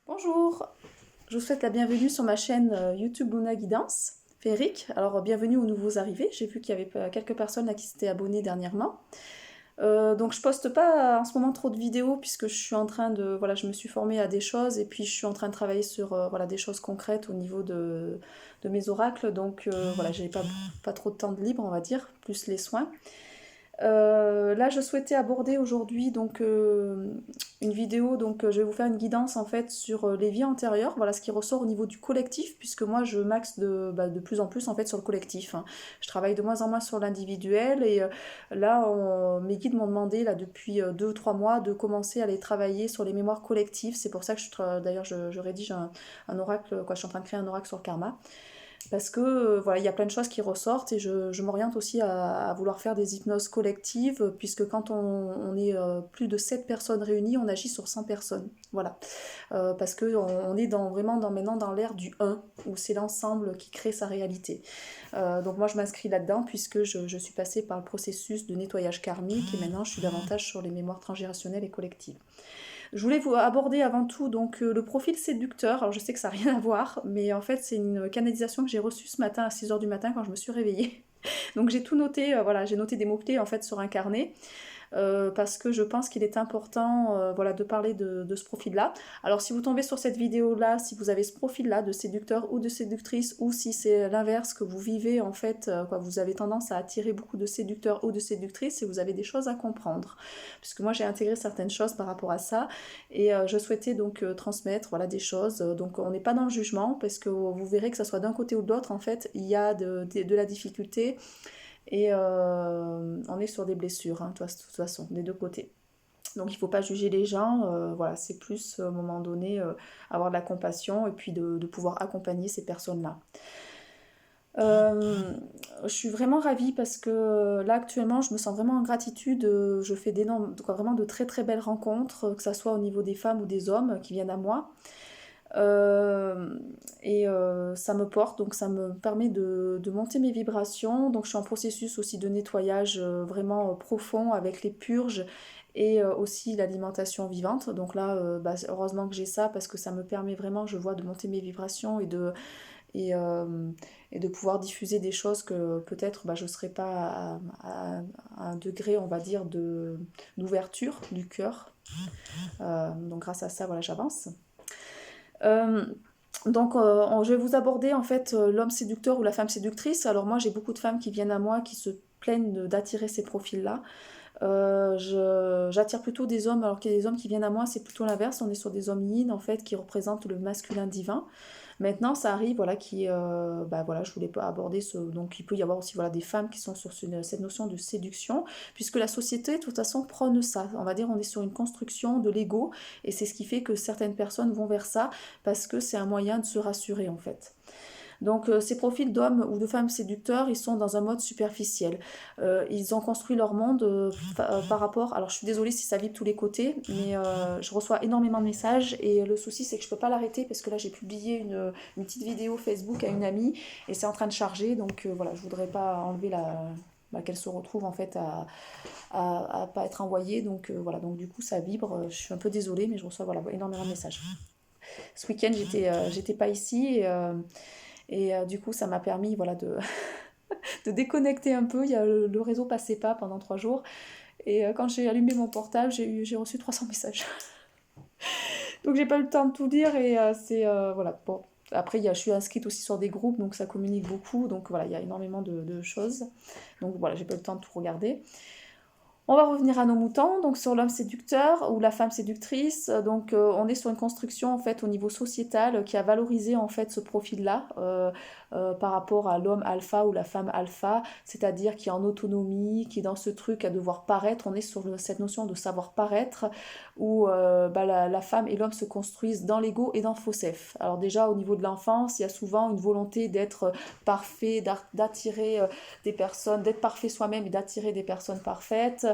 Bonjour, je vous souhaite la bienvenue sur ma chaîne YouTube Luna Guidance, féerique. Alors bienvenue aux nouveaux arrivés, j'ai vu qu'il y avait quelques personnes là qui s'étaient abonnées dernièrement. Donc je poste pas en ce moment trop de vidéos puisque je suis en train de, voilà, je me suis formée à des choses et puis je suis en train de travailler sur voilà, des choses concrètes au niveau de mes oracles. Donc voilà, j'ai pas trop de temps de libre on va dire, plus les soins. Là, je souhaitais aborder aujourd'hui donc une vidéo. Donc, je vais vous faire une guidance en fait sur les vies antérieures. Voilà ce qui ressort au niveau du collectif, puisque moi je m'axe de plus en plus en fait sur le collectif, hein. Je travaille de moins en moins sur l'individuel et là, mes guides m'ont demandé là depuis 2 ou 3 mois de commencer à aller travailler sur les mémoires collectives. C'est pour ça que d'ailleurs je rédige un oracle, quoi. Je suis en train de créer un oracle sur le karma. Parce que voilà, il y a plein de choses qui ressortent et je m'oriente aussi à vouloir faire des hypnoses collectives, puisque quand on est plus de 7 personnes réunies, on agit sur 100 personnes. Voilà. Parce qu'on est maintenant dans l'ère du un, où c'est l'ensemble qui crée sa réalité. Donc moi je m'inscris là-dedans, puisque je suis passée par le processus de nettoyage karmique et maintenant je suis davantage sur les mémoires transgénérationnelles et collectives. Je voulais vous aborder avant tout donc le profil séducteur. Alors je sais que ça n'a rien à voir, mais en fait c'est une canalisation que j'ai reçue ce matin à 6 heures du matin quand je me suis réveillée. Donc j'ai tout noté, voilà, j'ai noté des mots-clés en fait sur un carnet parce que je pense qu'il est important voilà, de parler de ce profil-là. Alors si vous tombez sur cette vidéo-là, si vous avez ce profil-là de séducteur ou de séductrice, ou si c'est l'inverse que vous vivez en fait, quoi, vous avez tendance à attirer beaucoup de séducteurs ou de séductrices et vous avez des choses à comprendre. Puisque moi j'ai intégré certaines choses par rapport à ça et je souhaitais donc transmettre voilà, des choses. Donc on n'est pas dans le jugement parce que vous verrez que ça soit d'un côté ou de l'autre, en fait, il y a de la difficulté et on est sur des blessures, hein, de toute façon, des deux côtés. Donc il ne faut pas juger les gens, voilà, c'est plus à un moment donné avoir de la compassion et puis de pouvoir accompagner ces personnes-là. Euh, je suis vraiment ravie parce que là actuellement je me sens vraiment en gratitude, je fais vraiment de très très belles rencontres, que ce soit au niveau des femmes ou des hommes qui viennent à moi. Euh, Ça me porte, donc ça me permet de monter mes vibrations. Donc je suis en processus aussi de nettoyage vraiment profond avec les purges et aussi l'alimentation vivante. Donc là, bah, heureusement que j'ai ça parce que ça me permet vraiment, je vois, de monter mes vibrations et, euh, et de pouvoir diffuser des choses que peut-être bah, je ne serais pas à un degré, on va dire, d'ouverture du cœur. Donc grâce à ça, voilà, j'avance. Euh, je vais vous aborder en fait l'homme séducteur ou la femme séductrice. Alors moi, j'ai beaucoup de femmes qui viennent à moi qui se plaignent d'attirer ces profils-là. J'attire plutôt des hommes, alors qu'il y a des hommes qui viennent à moi, c'est plutôt l'inverse. On est sur des hommes yin en fait qui représentent le masculin divin. Maintenant, ça arrive, voilà, bah voilà, je voulais pas aborder ce, donc il peut y avoir aussi voilà des femmes qui sont sur cette notion de séduction, puisque la société, de toute façon, prône ça. On va dire, on est sur une construction de l'ego, et c'est ce qui fait que certaines personnes vont vers ça parce que c'est un moyen de se rassurer en fait. Donc ces profils d'hommes ou de femmes séducteurs, ils sont dans un mode superficiel. Ils ont construit leur monde par rapport... Alors je suis désolée si ça vibre de tous les côtés, mais je reçois énormément de messages et le souci c'est que je ne peux pas l'arrêter parce que là j'ai publié une petite vidéo Facebook à une amie et c'est en train de charger. Donc voilà, je ne voudrais pas enlever qu'elle se retrouve en fait à pas être envoyée. Donc voilà, donc du coup ça vibre. Je suis un peu désolée, mais je reçois voilà, énormément de messages. Ce week-end j'étais pas ici et du coup, ça m'a permis voilà, de déconnecter un peu. Le réseau passait pas pendant 3 jours. Et quand j'ai allumé mon portable, j'ai reçu 300 messages. Donc j'ai pas eu le temps de tout lire et c'est voilà. Bon. Après, je suis inscrite aussi sur des groupes, donc ça communique beaucoup. Donc voilà, il y a énormément de choses. Donc voilà, j'ai pas eu le temps de tout regarder. On va revenir à nos moutons, donc sur l'homme séducteur ou la femme séductrice. Donc on est sur une construction en fait au niveau sociétal qui a valorisé en fait ce profil-là par rapport à l'homme alpha ou la femme alpha, c'est-à-dire qui est en autonomie, qui est dans ce truc à devoir paraître. On est sur cette notion de savoir paraître où bah, la femme et l'homme se construisent dans l'ego et dans le faux-self. Alors déjà au niveau de l'enfance, il y a souvent une volonté d'être parfait, d'attirer des personnes, d'être parfait soi-même et d'attirer des personnes parfaites.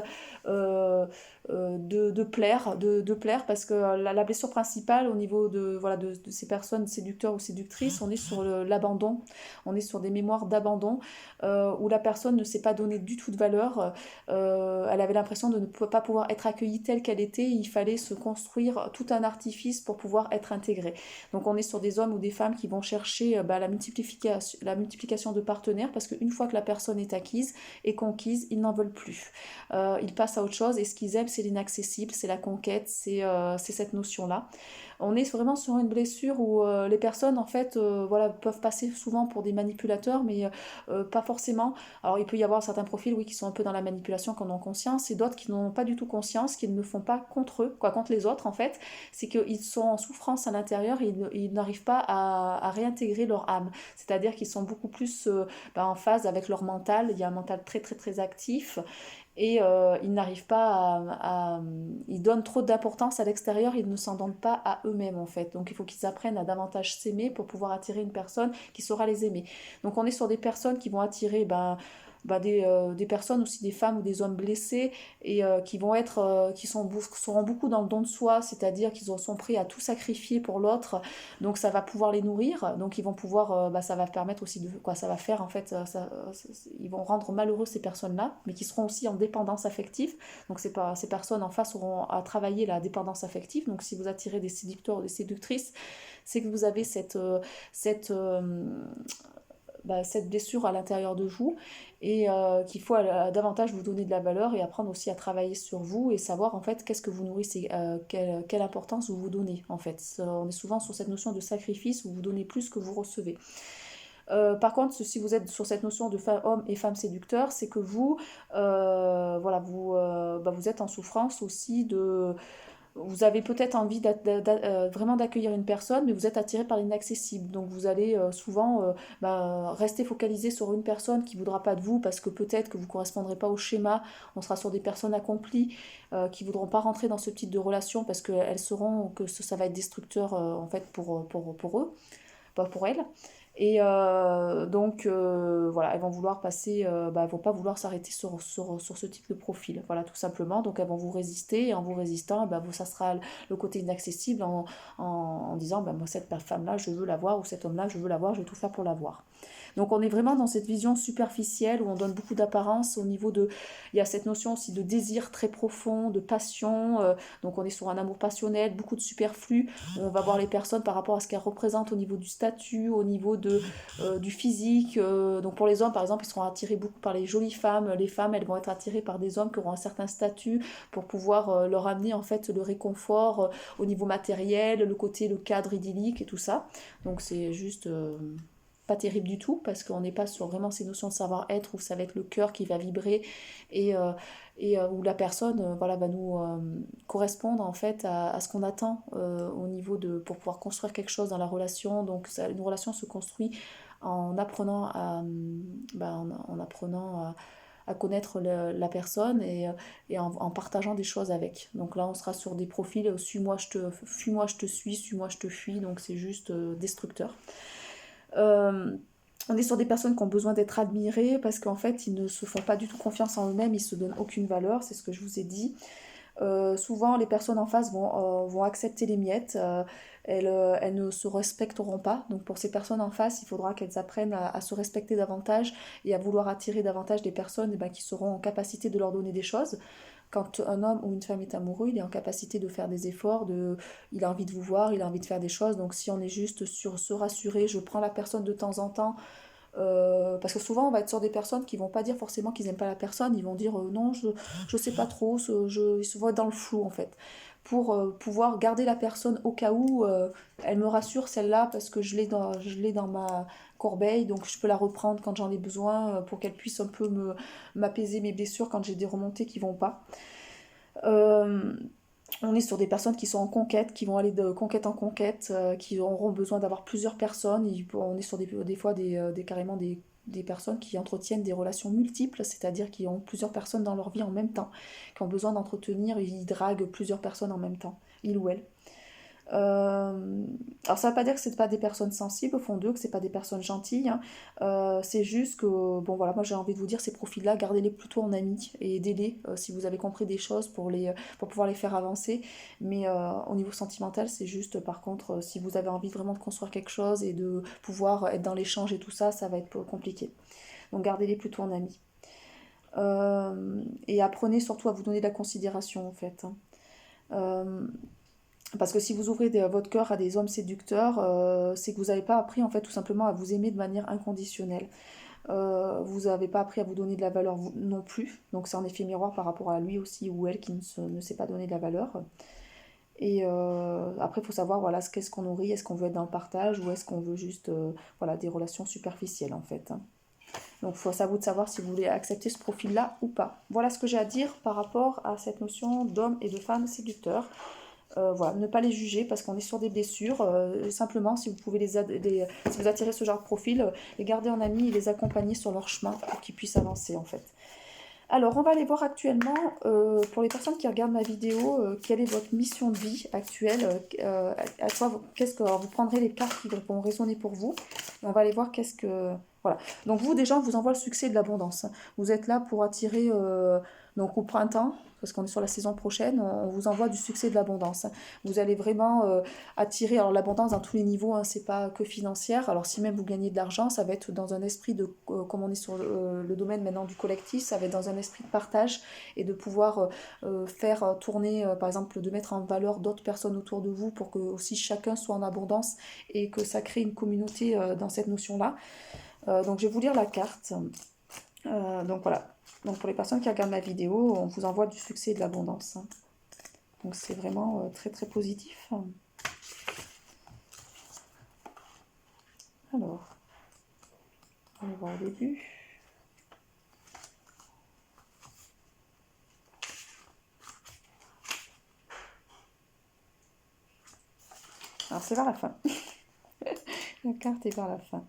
Euh, de plaire parce que la blessure principale au niveau voilà, de ces personnes séducteurs ou séductrices, on est sur l'abandon, on est sur des mémoires d'abandon où la personne ne s'est pas donné du tout de valeur, elle avait l'impression de ne pas pouvoir être accueillie telle qu'elle était, il fallait se construire tout un artifice pour pouvoir être intégrée. Donc on est sur des hommes ou des femmes qui vont chercher la multiplication de partenaires parce qu'une fois que la personne est acquise et conquise, ils n'en veulent plus. Ils passent à autre chose et ce qu'ils aiment, c'est l'inaccessible, c'est la conquête, c'est cette notion-là. On est vraiment sur une blessure où les personnes en fait voilà, peuvent passer souvent pour des manipulateurs mais pas forcément. Alors il peut y avoir certains profils oui, qui sont un peu dans la manipulation, qui en ont conscience et d'autres qui n'ont pas du tout conscience, qui ne le font pas contre eux, quoi, contre les autres en fait. C'est qu'ils sont en souffrance à l'intérieur et ils n'arrivent pas à réintégrer leur âme. C'est-à-dire qu'ils sont beaucoup plus en phase avec leur mental. Il y a un mental très très très actif et ils n'arrivent pas ils donnent trop d'importance à l'extérieur, ils ne s'en donnent pas à eux-mêmes en fait. Donc il faut qu'ils apprennent à davantage s'aimer pour pouvoir attirer une personne qui saura les aimer. Donc on est sur des personnes qui vont attirer des personnes aussi, des femmes ou des hommes blessés et qui vont être seront beaucoup dans le don de soi, c'est-à-dire qu'ils sont prêts à tout sacrifier pour l'autre, donc ça va pouvoir les nourrir, donc ils vont pouvoir ça va permettre aussi de quoi ça va faire en fait ils vont rendre malheureux ces personnes-là, mais qui seront aussi en dépendance affective. Donc ces personnes en face auront à travailler la dépendance affective. Donc si vous attirez des séducteurs ou des séductrices, c'est que vous avez cette cette blessure à l'intérieur de vous et qu'il faut davantage vous donner de la valeur et apprendre aussi à travailler sur vous et savoir en fait qu'est-ce que vous nourrissez, quelle importance vous vous donnez en fait. On est souvent sur cette notion de sacrifice où vous donnez plus que vous recevez. Par contre, si vous êtes sur cette notion de homme et femme séducteur, c'est que vous, vous êtes en souffrance aussi de, vous avez peut-être envie vraiment d'accueillir une personne, mais vous êtes attiré par l'inaccessible. Donc vous allez souvent rester focalisé sur une personne qui ne voudra pas de vous parce que peut-être que vous ne correspondrez pas au schéma. On sera sur des personnes accomplies qui ne voudront pas rentrer dans ce type de relation parce qu'elles sauront que ça va être destructeur en fait pour eux, pas pour elles. Et voilà, elles vont vouloir passer, elles vont pas vouloir s'arrêter sur ce type de profil, voilà, tout simplement. Donc elles vont vous résister, et en vous résistant, ça sera le côté inaccessible en disant, moi cette femme-là, je veux la voir, ou cet homme-là, je veux la voir, je vais tout faire pour la voir. Donc on est vraiment dans cette vision superficielle où on donne beaucoup d'apparence au niveau de... Il y a cette notion aussi de désir très profond, de passion, donc on est sur un amour passionnel, beaucoup de superflu, on va voir les personnes par rapport à ce qu'elles représentent au niveau du statut, au niveau du physique. Donc pour les hommes par exemple, ils seront attirés beaucoup par les jolies femmes, les femmes elles vont être attirées par des hommes qui auront un certain statut pour pouvoir leur amener en fait le réconfort au niveau matériel, le cadre idyllique et tout ça. Donc c'est juste... pas terrible du tout parce qu'on n'est pas sur vraiment ces notions de savoir-être où ça va être le cœur qui va vibrer et où la personne va nous correspondre en fait à ce qu'on attend au niveau pour pouvoir construire quelque chose dans la relation. Donc une relation se construit en apprenant à connaître la personne et en partageant des choses avec. Donc là on sera sur des profils fuis-moi je te suis, suis-moi je te fuis, donc c'est juste destructeur. On est sur des personnes qui ont besoin d'être admirées parce qu'en fait ils ne se font pas du tout confiance en eux-mêmes, ils se donnent aucune valeur, c'est ce que je vous ai dit. Souvent les personnes en face vont accepter les miettes, elles ne se respecteront pas. Donc pour ces personnes en face, il faudra qu'elles apprennent à se respecter davantage et à vouloir attirer davantage des personnes qui seront en capacité de leur donner des choses. Quand un homme ou une femme est amoureux, il est en capacité de faire des efforts, il a envie de vous voir, il a envie de faire des choses. Donc si on est juste sur se rassurer, je prends la personne de temps en temps, parce que souvent on va être sur des personnes qui vont pas dire forcément qu'ils n'aiment pas la personne, ils vont dire non, je sais pas trop, ils se voient dans le flou en fait. Pour pouvoir garder la personne au cas où elle me rassure celle-là parce que je l'ai dans ma corbeille, donc je peux la reprendre quand j'en ai besoin pour qu'elle puisse un peu m'apaiser mes blessures quand j'ai des remontées qui vont pas. Euh, on est sur des personnes qui sont en conquête, qui vont aller de conquête en conquête, qui auront besoin d'avoir plusieurs personnes. On est sur des fois carrément des personnes qui entretiennent des relations multiples, c'est-à-dire qui ont plusieurs personnes dans leur vie en même temps, qui ont besoin d'entretenir, ils draguent plusieurs personnes en même temps, il ou elle. Euh, alors ça ne veut pas dire que c'est pas des personnes sensibles au fond d'eux, que c'est pas des personnes gentilles, hein. C'est juste que, bon voilà, moi j'ai envie de vous dire, ces profils-là, gardez-les plutôt en amis et aidez-les si vous avez compris des choses pour pouvoir les faire avancer. Mais au niveau sentimental, c'est juste, par contre, si vous avez envie vraiment de construire quelque chose et de pouvoir être dans l'échange et tout ça, ça va être compliqué. Donc gardez-les plutôt en amis. Et apprenez surtout à vous donner de la considération en fait, hein. Euh, Parce que si vous ouvrez votre cœur à des hommes séducteurs, c'est que vous n'avez pas appris en fait tout simplement à vous aimer de manière inconditionnelle. Vous n'avez pas appris à vous donner de la valeur non plus. Donc c'est en effet miroir par rapport à lui aussi ou elle qui ne s'est pas donné de la valeur. Et après, il faut savoir voilà, qu'est-ce qu'on nourrit. Est-ce qu'on veut être dans le partage ou est-ce qu'on veut juste voilà, des relations superficielles en fait, hein. Donc c'est à vous de savoir si vous voulez accepter ce profil-là ou pas. Voilà ce que j'ai à dire par rapport à cette notion d'homme et de femme séducteurs. Voilà, ne pas les juger parce qu'on est sur des blessures. Simplement, si vous pouvez si vous attirez ce genre de profil, les garder en amis et les accompagner sur leur chemin pour qu'ils puissent avancer en fait. Alors, on va aller voir actuellement, pour les personnes qui regardent ma vidéo, quelle est votre mission de vie actuelle, à quoi, qu'est-ce que alors, vous prendrez les cartes qui vont résonner pour vous. Et on va aller voir qu'est-ce que... Voilà. Donc vous, déjà, on vous envoie le succès de l'abondance. Vous êtes là pour attirer, donc au printemps, parce qu'on est sur la saison prochaine, on vous envoie du succès de l'abondance. Vous allez vraiment attirer, alors l'abondance dans tous les niveaux, hein, c'est pas que financière. Alors si même vous gagnez de l'argent, ça va être dans un esprit de, comme on est sur le domaine maintenant du collectif, ça va être dans un esprit de partage et de pouvoir faire tourner, par exemple, de mettre en valeur d'autres personnes autour de vous pour que aussi chacun soit en abondance et que ça crée une communauté dans cette notion-là. Donc je vais vous lire la carte. Donc voilà. Donc pour les personnes qui regardent ma vidéo, on vous envoie du succès et de l'abondance, hein. Donc c'est vraiment très très positif. Alors, on va voir au début. Alors c'est vers la fin. La carte est vers la fin.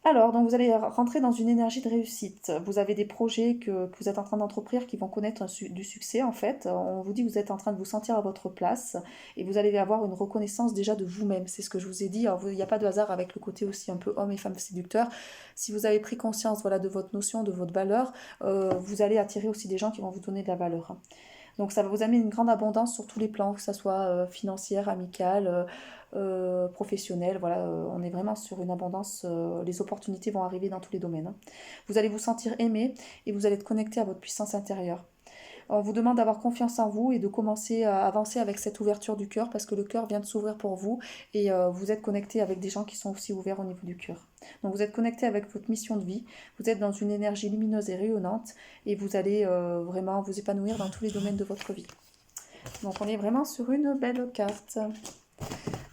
Alors, donc vous allez rentrer dans une énergie de réussite. Vous avez des projets que vous êtes en train d'entreprendre qui vont connaître du succès en fait. On vous dit que vous êtes en train de vous sentir à votre place et vous allez avoir une reconnaissance déjà de vous-même. C'est ce que je vous ai dit. Alors, il n'y a pas de hasard avec le côté aussi un peu homme et femme séducteur. Si vous avez pris conscience voilà, de votre notion, de votre valeur, vous allez attirer aussi des gens qui vont vous donner de la valeur. Donc ça va vous amener une grande abondance sur tous les plans, que ce soit financière, amicale, professionnelle. Voilà, on est vraiment sur une abondance. Les opportunités vont arriver dans tous les domaines, hein. Vous allez vous sentir aimé et vous allez être connecté à votre puissance intérieure. On vous demande d'avoir confiance en vous et de commencer à avancer avec cette ouverture du cœur parce que le cœur vient de s'ouvrir pour vous et vous êtes connecté avec des gens qui sont aussi ouverts au niveau du cœur. Donc vous êtes connecté avec votre mission de vie, vous êtes dans une énergie lumineuse et rayonnante et vous allez vraiment vous épanouir dans tous les domaines de votre vie. Donc on est vraiment sur une belle carte.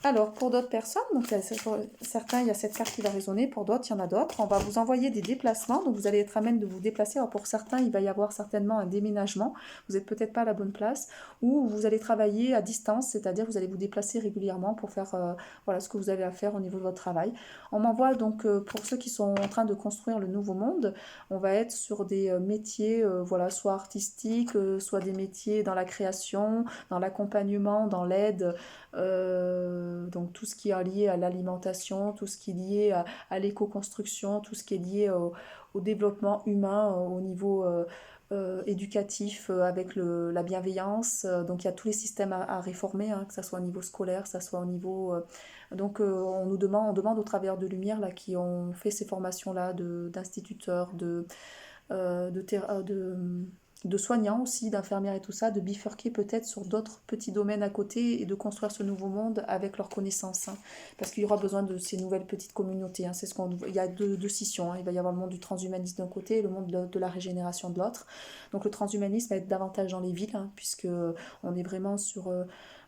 Alors, pour d'autres personnes, donc pour certains, il y a cette carte qui va résonner, pour d'autres, il y en a d'autres. On va vous envoyer des déplacements, donc vous allez être à même de vous déplacer. Alors, pour certains, il va y avoir certainement un déménagement, vous n'êtes peut-être pas à la bonne place, ou vous allez travailler à distance, c'est-à-dire vous allez vous déplacer régulièrement pour faire voilà, ce que vous avez à faire au niveau de votre travail. On m'envoie donc, pour ceux qui sont en train de construire le nouveau monde, on va être sur des métiers, voilà, soit artistiques, soit des métiers dans la création, dans l'accompagnement, dans l'aide. Donc tout ce qui est lié à l'alimentation, tout ce qui est lié à l'éco-construction, tout ce qui est lié au développement humain au niveau éducatif avec la bienveillance. Donc il y a tous les systèmes à réformer, hein, que ce soit au niveau scolaire, que ce soit au niveau... donc on demande aux travailleurs de lumière là, qui ont fait ces formations-là d'instituteurs, de soignants aussi, d'infirmières et tout ça, de bifurquer peut-être sur d'autres petits domaines à côté et de construire ce nouveau monde avec leurs connaissances, hein. Parce qu'il y aura besoin de ces nouvelles petites communautés, hein. Il y a deux scissions, hein. Il va y avoir le monde du transhumanisme d'un côté et le monde de la régénération de l'autre. Donc le transhumanisme va être davantage dans les villes, hein, puisque on est vraiment sur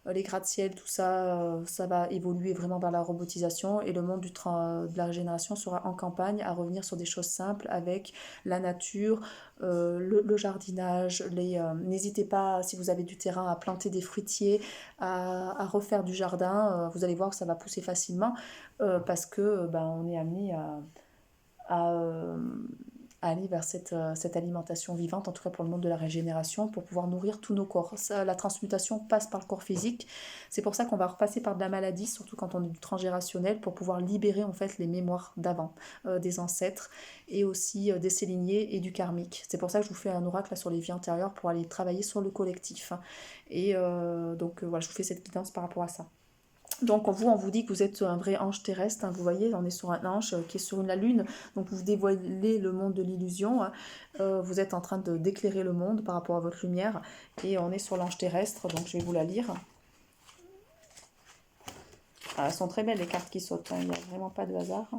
les gratte-ciel, tout ça, ça va évoluer vraiment vers la robotisation et le monde de la régénération sera en campagne à revenir sur des choses simples avec la nature, le jardinage. N'hésitez pas, si vous avez du terrain, à planter des fruitiers, à refaire du jardin. Vous allez voir que ça va pousser facilement parce que ben, on est amené à, aller vers cette alimentation vivante, en tout cas pour le monde de la régénération, pour pouvoir nourrir tous nos corps. Ça, la transmutation passe par le corps physique. C'est pour ça qu'on va repasser par de la maladie, surtout quand on est du transgénérationnel, pour pouvoir libérer en fait les mémoires d'avant, des ancêtres, et aussi des cellules lignées et du karmique. C'est pour ça que je vous fais un oracle là, sur les vies antérieures pour aller travailler sur le collectif. Et donc voilà, je vous fais cette guidance par rapport à ça. Donc on vous dit que vous êtes un vrai ange terrestre, hein, vous voyez, on est sur un ange qui est sur la lune, donc vous dévoilez le monde de l'illusion, hein. Vous êtes en train d'éclairer le monde par rapport à votre lumière, et on est sur l'ange terrestre, donc je vais vous la lire. Ah, elles sont très belles les cartes qui sautent, hein, il n'y a vraiment pas de hasard.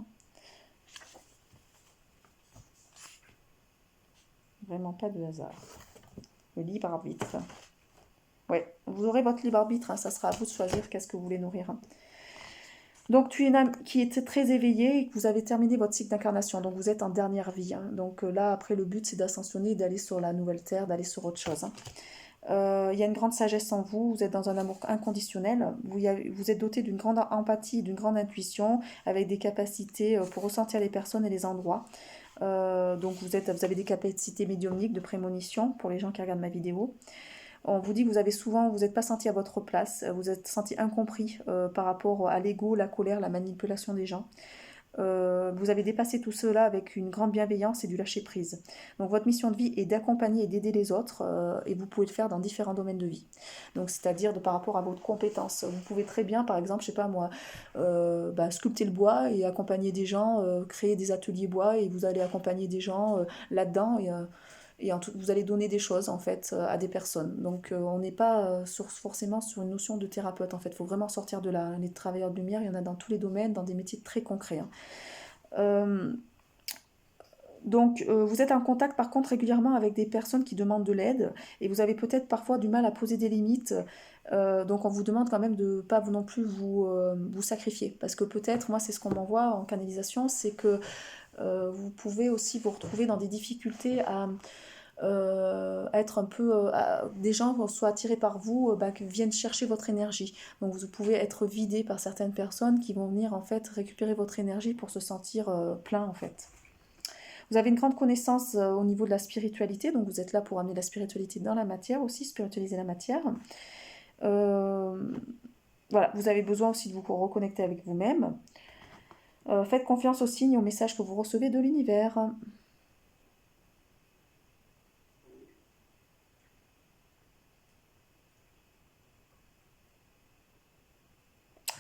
Vraiment pas de hasard. Le libre arbitre. Ouais, vous aurez votre libre arbitre, hein, ça sera à vous de choisir qu'est-ce que vous voulez nourrir. Donc tu es une âme qui est très éveillée et que vous avez terminé votre cycle d'incarnation, donc vous êtes en dernière vie. Hein. Donc là, après, le but c'est d'ascensionner, d'aller sur la nouvelle terre, d'aller sur autre chose. Hein. Il y a une grande sagesse en vous, vous êtes dans un amour inconditionnel, vous êtes doté d'une grande empathie, d'une grande intuition, avec des capacités pour ressentir les personnes et les endroits. Donc vous avez des capacités médiumniques de prémonition pour les gens qui regardent ma vidéo. On vous dit que vous n'êtes pas senti à votre place, vous êtes senti incompris par rapport à l'ego, la colère, la manipulation des gens. Vous avez dépassé tout cela avec une grande bienveillance et du lâcher-prise. Donc votre mission de vie est d'accompagner et d'aider les autres et vous pouvez le faire dans différents domaines de vie. Donc c'est-à-dire par rapport à votre compétence. Vous pouvez très bien, par exemple, je sais pas moi, sculpter le bois et accompagner des gens, créer des ateliers bois et vous allez accompagner des gens là-dedans et vous allez donner des choses en fait à des personnes. Donc on n'est pas forcément sur une notion de thérapeute en fait. Il faut vraiment sortir de là. Les travailleurs de lumière, il y en a dans tous les domaines, dans des métiers très concrets. Hein. Donc vous êtes en contact par contre régulièrement avec des personnes qui demandent de l'aide et vous avez peut-être parfois du mal à poser des limites. Donc on vous demande quand même de ne pas vous non plus vous sacrifier. Parce que peut-être, moi c'est ce qu'on m'envoie en canalisation, c'est que vous pouvez aussi vous retrouver dans des difficultés à être un peu... des gens soient attirés par vous, qui viennent chercher votre énergie. Donc vous pouvez être vidé par certaines personnes qui vont venir en fait récupérer votre énergie pour se sentir plein en fait. Vous avez une grande connaissance au niveau de la spiritualité, donc vous êtes là pour amener la spiritualité dans la matière aussi, spiritualiser la matière. Voilà, vous avez besoin aussi de vous reconnecter avec vous-même. Faites confiance aux signes et aux messages que vous recevez de l'univers.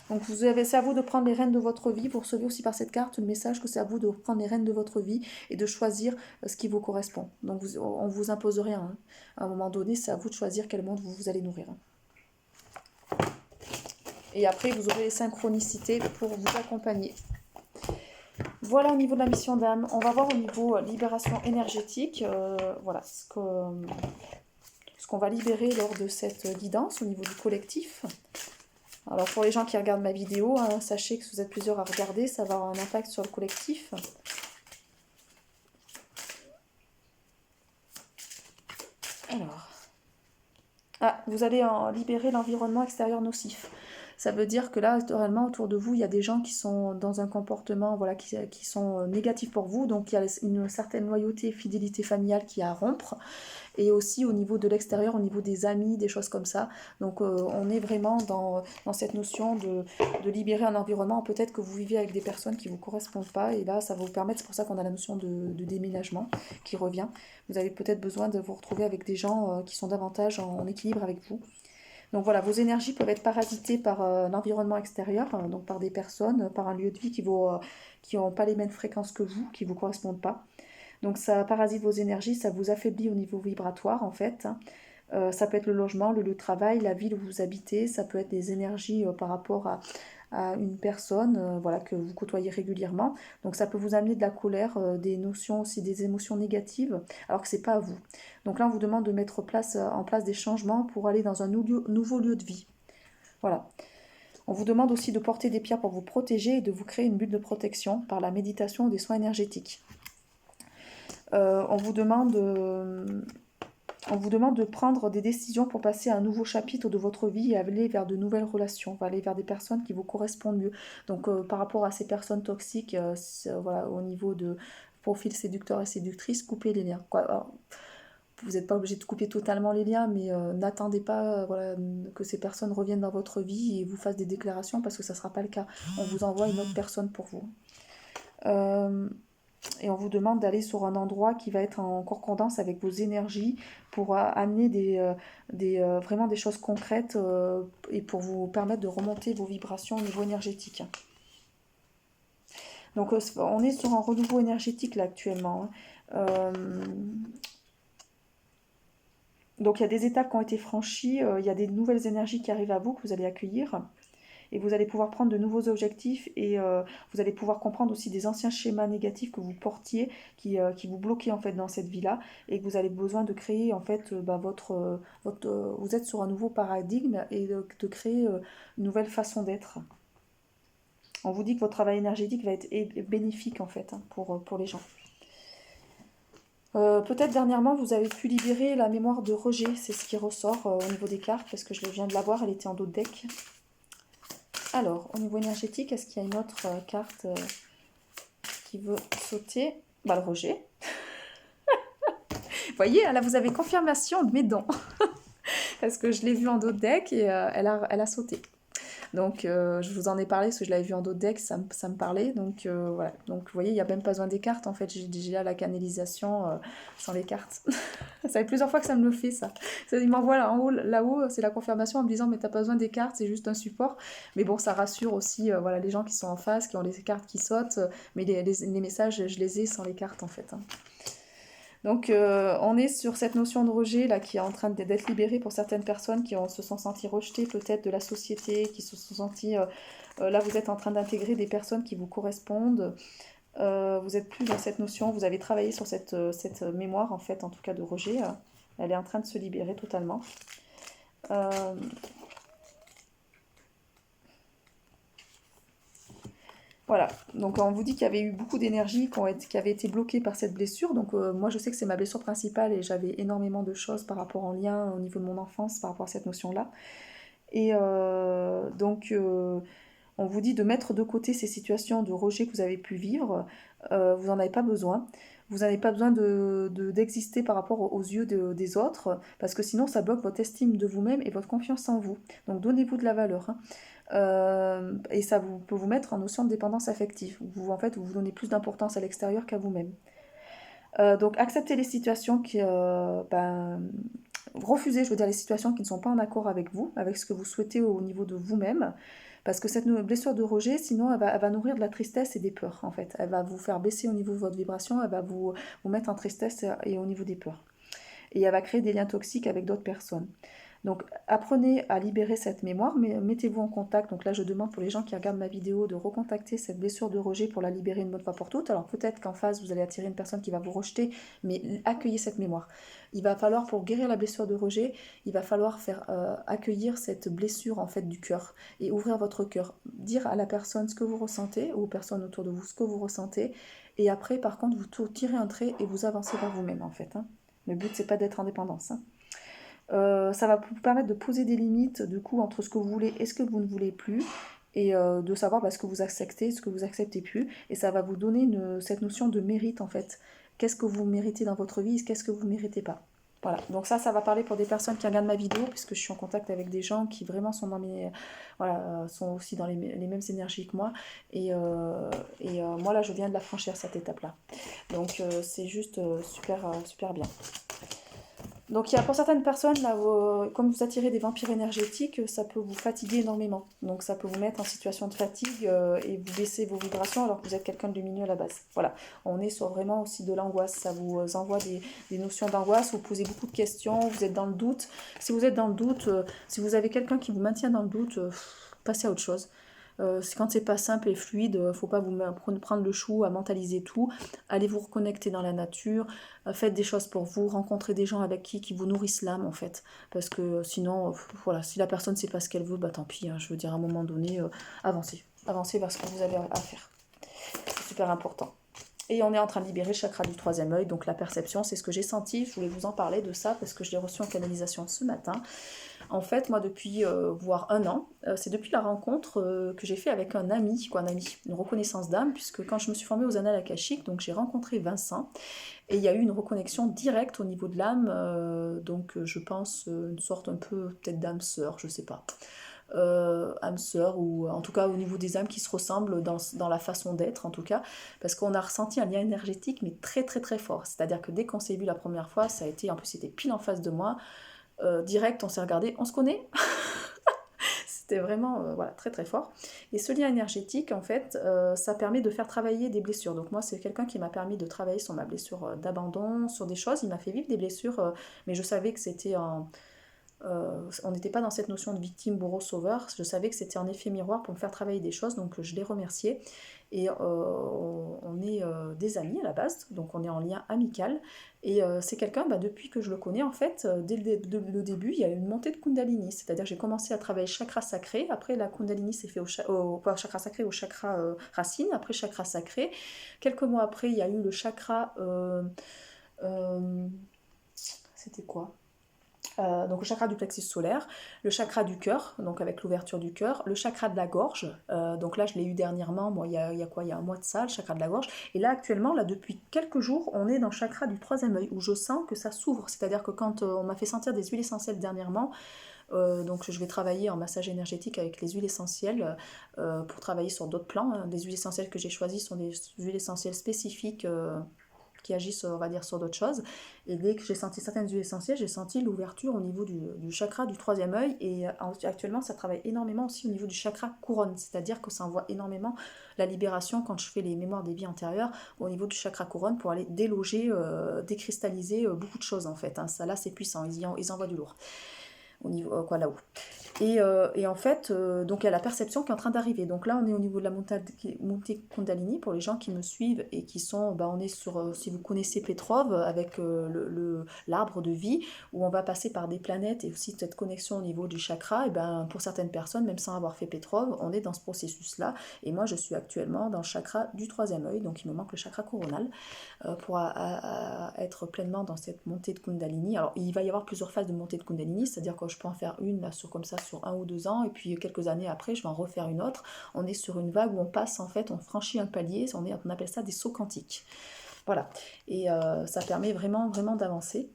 Donc c'est à vous de prendre les rênes de votre vie. Vous recevez aussi par cette carte le message que c'est à vous de prendre les rênes de votre vie et de choisir ce qui vous correspond. Donc on ne vous impose rien. Hein. À un moment donné, c'est à vous de choisir quel monde vous allez nourrir. Et après, vous aurez les synchronicités pour vous accompagner. Voilà au niveau de la mission d'âme. On va voir au niveau libération énergétique. Voilà ce qu'on va libérer lors de cette guidance au niveau du collectif. Alors pour les gens qui regardent ma vidéo, hein, sachez que si vous êtes plusieurs à regarder, ça va avoir un impact sur le collectif. Alors, vous allez libérer l'environnement extérieur nocif. Ça veut dire que là, actuellement, autour de vous, il y a des gens qui sont dans un comportement qui sont négatifs pour vous. Donc, il y a une certaine loyauté et fidélité familiale qui est à rompre. Et aussi au niveau de l'extérieur, au niveau des amis, des choses comme ça. Donc, on est vraiment dans cette notion de libérer un environnement. Peut-être que vous vivez avec des personnes qui ne vous correspondent pas. Et là, ça va vous permettre, c'est pour ça qu'on a la notion de déménagement qui revient. Vous avez peut-être besoin de vous retrouver avec des gens qui sont davantage en équilibre avec vous. Donc voilà, vos énergies peuvent être parasitées par l'environnement extérieur, donc par des personnes, par un lieu de vie qui n'ont pas les mêmes fréquences que vous, qui ne vous correspondent pas. Donc ça parasite vos énergies, ça vous affaiblit au niveau vibratoire en fait. Ça peut être le logement, le lieu de travail, la ville où vous habitez, ça peut être des énergies par rapport à une personne voilà, que vous côtoyez régulièrement. Donc ça peut vous amener de la colère, des notions aussi, des émotions négatives, alors que c'est pas à vous. Donc là, on vous demande de mettre en place des changements pour aller dans un nouveau lieu de vie. Voilà. On vous demande aussi de porter des pierres pour vous protéger et de vous créer une bulle de protection par la méditation ou des soins énergétiques. On vous demande de prendre des décisions pour passer à un nouveau chapitre de votre vie et aller vers de nouvelles relations, aller vers des personnes qui vous correspondent mieux. Donc par rapport à ces personnes toxiques, voilà, au niveau de profil séducteur et séductrice, coupez les liens. Quoi. Alors, vous n'êtes pas obligé de couper totalement les liens, mais n'attendez pas voilà, que ces personnes reviennent dans votre vie et vous fassent des déclarations parce que ça ne sera pas le cas. On vous envoie une autre personne pour vous. Et on vous demande d'aller sur un endroit qui va être en concordance avec vos énergies pour amener vraiment des choses concrètes et pour vous permettre de remonter vos vibrations au niveau énergétique. Donc on est sur un renouveau énergétique là actuellement. Donc il y a des étapes qui ont été franchies, il y a des nouvelles énergies qui arrivent à vous, que vous allez accueillir. Et vous allez pouvoir prendre de nouveaux objectifs et vous allez pouvoir comprendre aussi des anciens schémas négatifs que vous portiez, qui vous bloquaient en fait dans cette vie-là, et que vous avez besoin de créer en fait vous êtes sur un nouveau paradigme et de créer une nouvelle façon d'être. On vous dit que votre travail énergétique va être bénéfique en fait pour les gens. Peut-être dernièrement vous avez pu libérer la mémoire de rejet, c'est ce qui ressort au niveau des cartes, parce que je viens de la voir, elle était en dos de deck. Alors, au niveau énergétique, est-ce qu'il y a une autre carte qui veut sauter? Le rejet. Vous voyez, là, vous avez confirmation de mes dons. Parce que je l'ai vue en dos de deck et elle a sauté. Donc, je vous en ai parlé parce que je l'avais vue en dos de deck, ça me parlait. Donc, voilà. Donc, vous voyez, il n'y a même pas besoin des cartes. En fait, j'ai déjà la canalisation sans les cartes. Ça fait plusieurs fois que ça me le fait, ça. Il m'envoie là-haut, c'est la confirmation en me disant, mais t'as pas besoin des cartes, c'est juste un support. Mais bon, ça rassure aussi voilà, les gens qui sont en face, qui ont les cartes qui sautent. Mais les messages, je les ai sans les cartes, en fait. Donc, on est sur cette notion de rejet là qui est en train d'être libérée pour certaines personnes qui se sont senties rejetées peut-être de la société, qui se sont senties... là, vous êtes en train d'intégrer des personnes qui vous correspondent. Vous n'êtes plus dans cette notion, vous avez travaillé sur cette mémoire, en fait, en tout cas de rejet. Elle est en train de se libérer totalement. Voilà, donc on vous dit qu'il y avait eu beaucoup d'énergie qui avait été bloquée par cette blessure. Donc moi je sais que c'est ma blessure principale et j'avais énormément de choses par rapport en lien au niveau de mon enfance par rapport à cette notion-là. Et donc on vous dit de mettre de côté ces situations de rejet que vous avez pu vivre. Vous n'en avez pas besoin. Vous n'avez pas besoin d'exister par rapport aux yeux des autres, parce que sinon ça bloque votre estime de vous-même et votre confiance en vous. Donc donnez-vous de la valeur. Et ça peut vous mettre en notion de dépendance affective. En fait, vous donnez plus d'importance à l'extérieur qu'à vous-même. Donc acceptez les situations refusez, je veux dire, les situations qui ne sont pas en accord avec vous, avec ce que vous souhaitez au niveau de vous-même. Parce que cette blessure de rejet, sinon, elle va nourrir de la tristesse et des peurs, en fait. Elle va vous faire baisser au niveau de votre vibration, elle va vous mettre en tristesse et au niveau des peurs. Et elle va créer des liens toxiques avec d'autres personnes. Donc apprenez à libérer cette mémoire, mais mettez-vous en contact. Donc là je demande pour les gens qui regardent ma vidéo de recontacter cette blessure de rejet pour la libérer une bonne fois pour toutes. Alors peut-être qu'en face vous allez attirer une personne qui va vous rejeter, mais accueillez cette mémoire. Il va falloir, pour guérir la blessure de rejet, il va falloir faire accueillir cette blessure en fait du cœur et ouvrir votre cœur. Dire à la personne ce que vous ressentez, ou aux personnes autour de vous ce que vous ressentez, et après par contre vous tirez un trait et vous avancez vers vous-même en fait. Le but c'est pas d'être en dépendance. Ça va vous permettre de poser des limites du coup entre ce que vous voulez et ce que vous ne voulez plus, et de savoir ce que vous acceptez, ce que vous acceptez plus, et ça va vous donner cette notion de mérite en fait. Qu'est-ce que vous méritez dans votre vie, qu'est-ce que vous ne méritez pas. Voilà, donc ça va parler pour des personnes qui regardent ma vidéo, puisque je suis en contact avec des gens qui vraiment sont sont aussi dans les mêmes énergies que moi, et moi là je viens de la franchir cette étape-là. Donc c'est juste super bien. Donc il y a pour certaines personnes, là, comme vous attirez des vampires énergétiques, ça peut vous fatiguer énormément. Donc ça peut vous mettre en situation de fatigue et vous baisser vos vibrations alors que vous êtes quelqu'un de lumineux à la base. Voilà, on est sur vraiment aussi de l'angoisse. Ça vous envoie des notions d'angoisse, vous posez beaucoup de questions, vous êtes dans le doute. Si vous êtes dans le doute, si vous avez quelqu'un qui vous maintient dans le doute, passez à autre chose. Quand c'est pas simple et fluide, faut pas vous prendre le chou à mentaliser tout. Allez vous reconnecter dans la nature, faites des choses pour vous, rencontrez des gens avec qui vous nourrissent l'âme en fait. Parce que sinon, voilà, si la personne sait pas ce qu'elle veut, tant pis, je veux dire à un moment donné, avancez vers ce que vous avez à faire. C'est super important. Et on est en train de libérer le chakra du troisième œil, donc la perception, c'est ce que j'ai senti. Je voulais vous en parler de ça parce que je l'ai reçu en canalisation ce matin. En fait, moi, depuis voire un an, c'est depuis la rencontre que j'ai fait avec un ami, une reconnaissance d'âme, puisque quand je me suis formée aux annales akashiques, donc j'ai rencontré Vincent, et il y a eu une reconnexion directe au niveau de l'âme, donc je pense une sorte un peu peut-être d'âme sœur, je sais pas. Âme sœur, ou en tout cas au niveau des âmes qui se ressemblent dans la façon d'être en tout cas, parce qu'on a ressenti un lien énergétique mais très très très fort, c'est-à-dire que dès qu'on s'est vu la première fois, ça a été, en plus c'était pile en face de moi, direct on s'est regardé, on se connaît. C'était vraiment voilà, très très fort. Et ce lien énergétique, en fait, ça permet de faire travailler des blessures. Donc moi, c'est quelqu'un qui m'a permis de travailler sur ma blessure d'abandon, sur des choses. Il m'a fait vivre des blessures, mais je savais que c'était on n'était pas dans cette notion de victime, bourreau, sauveur. Je savais que c'était un effet miroir pour me faire travailler des choses, donc je l'ai remercié. Et on est des amis à la base, donc on est en lien amical. Et c'est quelqu'un, depuis que je le connais, en fait, dès le début, il y a eu une montée de Kundalini. C'est-à-dire que j'ai commencé à travailler chakra sacré. Après, la Kundalini s'est fait pas chakra sacré, au chakra racine. Après, chakra sacré. Quelques mois après, il y a eu le chakra... c'était quoi? Donc le chakra du plexus solaire, le chakra du cœur, donc avec l'ouverture du cœur, le chakra de la gorge, donc là je l'ai eu dernièrement, il y a un mois de ça, le chakra de la gorge, et là actuellement, là depuis quelques jours, on est dans le chakra du troisième œil, où je sens que ça s'ouvre, c'est-à-dire que quand on m'a fait sentir des huiles essentielles dernièrement, donc je vais travailler en massage énergétique avec les huiles essentielles pour travailler sur d'autres plans, hein. Les huiles essentielles que j'ai choisies sont des huiles essentielles spécifiques, qui agissent, on va dire, sur d'autres choses. Et dès que j'ai senti certaines huiles essentielles, j'ai senti l'ouverture au niveau du chakra du troisième œil. Et actuellement, ça travaille énormément aussi au niveau du chakra couronne, c'est-à-dire que ça envoie énormément la libération quand je fais les mémoires des vies antérieures au niveau du chakra couronne pour aller déloger, décristalliser beaucoup de choses en fait, hein. Ça là, c'est puissant, ils envoient du lourd au niveau là-haut. Et en fait, donc il y a la perception qui est en train d'arriver. Donc là, on est au niveau de la montée Kundalini pour les gens qui me suivent et qui sont, on est sur, si vous connaissez Petrov, avec l'arbre de vie, où on va passer par des planètes et aussi cette connexion au niveau du chakra. Et pour certaines personnes, même sans avoir fait Petrov, on est dans ce processus-là. Et moi, je suis actuellement dans le chakra du troisième œil, donc il me manque le chakra coronal pour être pleinement dans cette montée de Kundalini. Alors, il va y avoir plusieurs phases de montée de Kundalini, c'est-à-dire que je peux en faire une là, sur 1 ou 2 ans, et puis quelques années après, je vais en refaire une autre. On est sur une vague où on passe, en fait, on franchit un palier, on appelle ça des sauts quantiques. Voilà, et ça permet vraiment, vraiment d'avancer.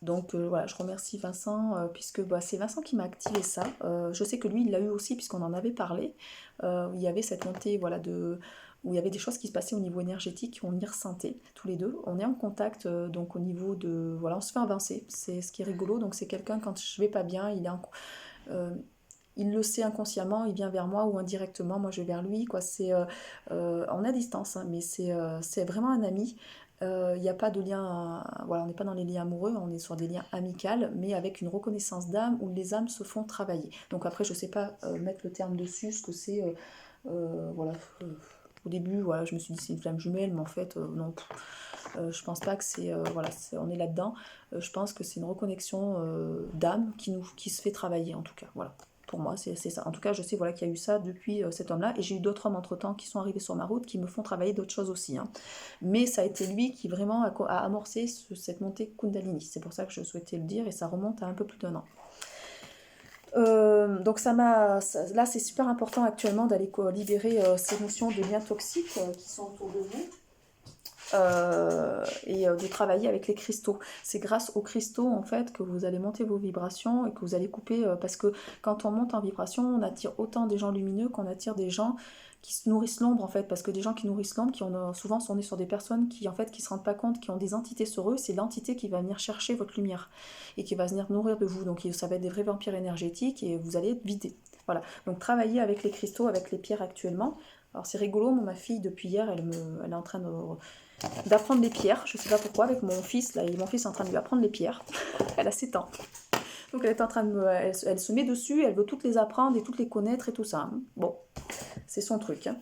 Donc voilà, je remercie Vincent, puisque c'est Vincent qui m'a activé ça. Je sais que lui, il l'a eu aussi, puisqu'on en avait parlé. Il y avait cette montée, voilà, où il y avait des choses qui se passaient au niveau énergétique, on y ressentait tous les deux. On est en contact, donc au niveau de... Voilà, on se fait avancer, c'est ce qui est rigolo. Donc c'est quelqu'un, quand je vais pas bien, il le sait inconsciemment, il vient vers moi, ou indirectement, moi je vais vers lui, quoi. On est à distance, hein, mais c'est vraiment un ami. Il n'y a pas de lien, voilà, on n'est pas dans les liens amoureux, on est sur des liens amicaux, mais avec une reconnaissance d'âme où les âmes se font travailler. Donc après, je ne sais pas mettre le terme dessus, ce que c'est, voilà. Au début, voilà, je me suis dit c'est une flamme jumelle, mais en fait, non. Je pense pas que c'est, voilà, on est là-dedans. Je pense que c'est une reconnexion d'âme qui se fait travailler, en tout cas, voilà. Pour moi, c'est ça. En tout cas, je sais, voilà, qu'il y a eu ça depuis cet homme-là. Et j'ai eu d'autres hommes entre-temps qui sont arrivés sur ma route qui me font travailler d'autres choses aussi, hein. Mais ça a été lui qui vraiment a amorcé cette montée Kundalini. C'est pour ça que je souhaitais le dire, et ça remonte à un peu plus d'1 an. Donc là, c'est super important actuellement d'aller libérer ces notions de liens toxiques qui sont autour de vous. Et de travailler avec les cristaux. C'est grâce aux cristaux en fait que vous allez monter vos vibrations et que vous allez couper, parce que quand on monte en vibration, on attire autant des gens lumineux qu'on attire des gens qui se nourrissent l'ombre en fait, parce que des gens qui nourrissent l'ombre, souvent on est sur des personnes qui en fait qui se rendent pas compte, qui ont des entités sur eux, c'est l'entité qui va venir chercher votre lumière et qui va venir nourrir de vous. Donc ça va être des vrais vampires énergétiques et vous allez être vidé. Voilà. Donc travailler avec les cristaux, avec les pierres actuellement. Alors c'est rigolo, ma fille depuis hier, elle est en train d'apprendre les pierres, je sais pas pourquoi, avec mon fils, là, mon fils est en train de lui apprendre les pierres, elle a 7 ans, donc elle est en train elle se met dessus, elle veut toutes les apprendre et toutes les connaître et tout ça, bon, c'est son truc, hein.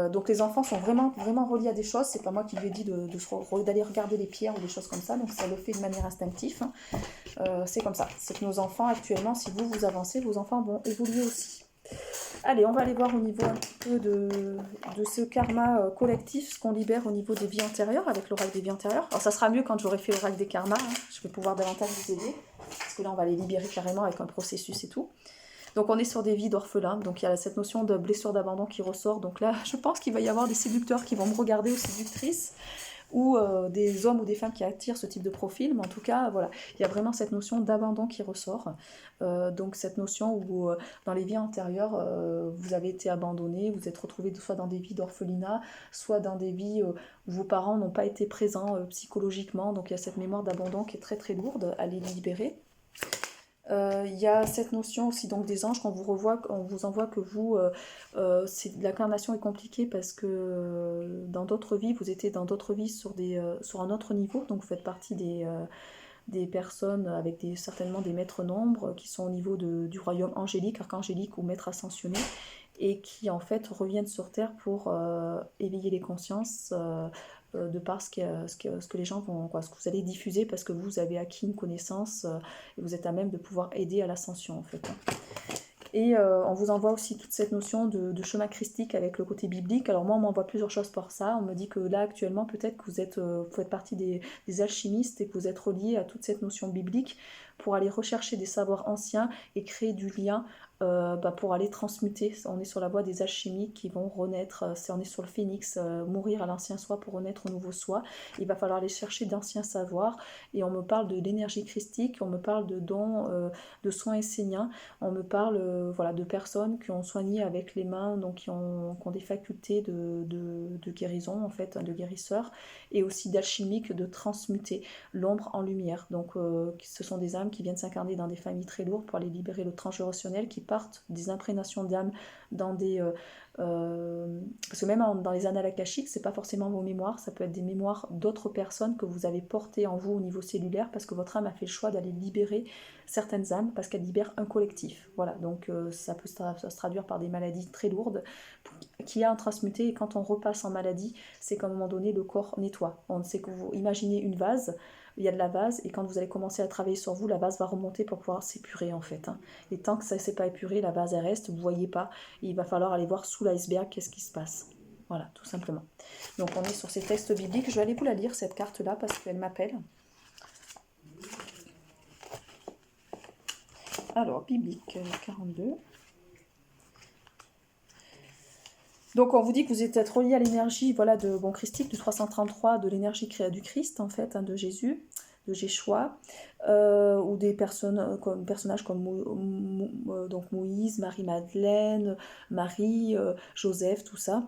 Donc les enfants sont vraiment, vraiment reliés à des choses, c'est pas moi qui lui ai dit d'aller regarder les pierres ou des choses comme ça, donc ça le fait de manière instinctive, hein. C'est comme ça, c'est que nos enfants actuellement, si vous avancez, vos enfants vont évoluer aussi. Allez, on va aller voir au niveau un petit peu de ce karma collectif, ce qu'on libère au niveau des vies antérieures, avec l'oracle des vies antérieures. Alors ça sera mieux quand j'aurai fait l'oracle des karmas, hein. Je vais pouvoir davantage vous aider, parce que là on va les libérer carrément avec un processus et tout. Donc on est sur des vies d'orphelins, donc il y a cette notion de blessure d'abandon qui ressort. Donc là, je pense qu'il va y avoir des séducteurs qui vont me regarder, ou séductrices, ou des hommes ou des femmes qui attirent ce type de profil, mais en tout cas, voilà, il y a vraiment cette notion d'abandon qui ressort. Donc cette notion où, dans les vies antérieures, vous avez été abandonné, vous êtes retrouvé soit dans des vies d'orphelinat, soit dans des vies où vos parents n'ont pas été présents psychologiquement, donc il y a cette mémoire d'abandon qui est très très lourde à les libérer. Il y a cette notion aussi donc des anges, quand vous revoit, on vous envoie que vous, l'incarnation est compliquée parce que dans d'autres vies, vous étiez dans d'autres vies sur un autre niveau, donc vous faites partie des personnes avec certainement des maîtres nombres qui sont au niveau du royaume angélique, archangélique ou maître ascensionné, et qui en fait reviennent sur Terre pour éveiller les consciences de par ce que les gens vont, ce que vous allez diffuser, parce que vous avez acquis une connaissance et vous êtes à même de pouvoir aider à l'ascension en fait. Et on vous envoie aussi toute cette notion de chemin christique avec le côté biblique. Alors moi, on m'envoie plusieurs choses pour ça. On me dit que là, actuellement, peut-être que vous faites partie des alchimistes et que vous êtes reliés à toute cette notion biblique pour aller rechercher des savoirs anciens et créer du lien pour aller transmuter. On est sur la voie des alchimies qui vont renaître. On est sur le phénix, mourir à l'ancien soi pour renaître au nouveau soi. Il va falloir aller chercher d'anciens savoirs. Et on me parle de l'énergie christique, on me parle de dons, de soins esséniens. On me parle de personnes qui ont soigné avec les mains, donc qui ont des facultés de guérison, en fait, de guérisseurs, et aussi d'alchimique, de transmuter l'ombre en lumière. Donc ce sont des âmes qui viennent s'incarner dans des familles très lourdes pour aller libérer le transgénérationnel, qui partent des imprégnations d'âmes dans des... parce que même dans les annales akashiques, c'est pas forcément vos mémoires, ça peut être des mémoires d'autres personnes que vous avez portées en vous au niveau cellulaire, parce que votre âme a fait le choix d'aller libérer certaines âmes, parce qu'elles libèrent un collectif. Voilà, donc ça peut se traduire par des maladies très lourdes qui a un transmuté, et quand on repasse en maladie, c'est qu'à un moment donné, le corps nettoie. On sait que vous imaginez une vase, il y a de la vase, et quand vous allez commencer à travailler sur vous, la vase va remonter pour pouvoir s'épurer en fait. Et tant que ça ne s'est pas épuré, la vase elle reste, vous ne voyez pas, et il va falloir aller voir sous l'iceberg qu'est-ce qui se passe. Voilà, tout simplement. Donc on est sur ces textes bibliques. Je vais aller vous la lire, cette carte-là, parce qu'elle m'appelle. Alors, biblique 42. Donc on vous dit que vous êtes relié à l'énergie christique, du 333, de l'énergie du Christ en fait, de Jésus, de Jéchoua, ou des personnages comme donc Moïse, Marie-Madeleine, Marie, Joseph, tout ça.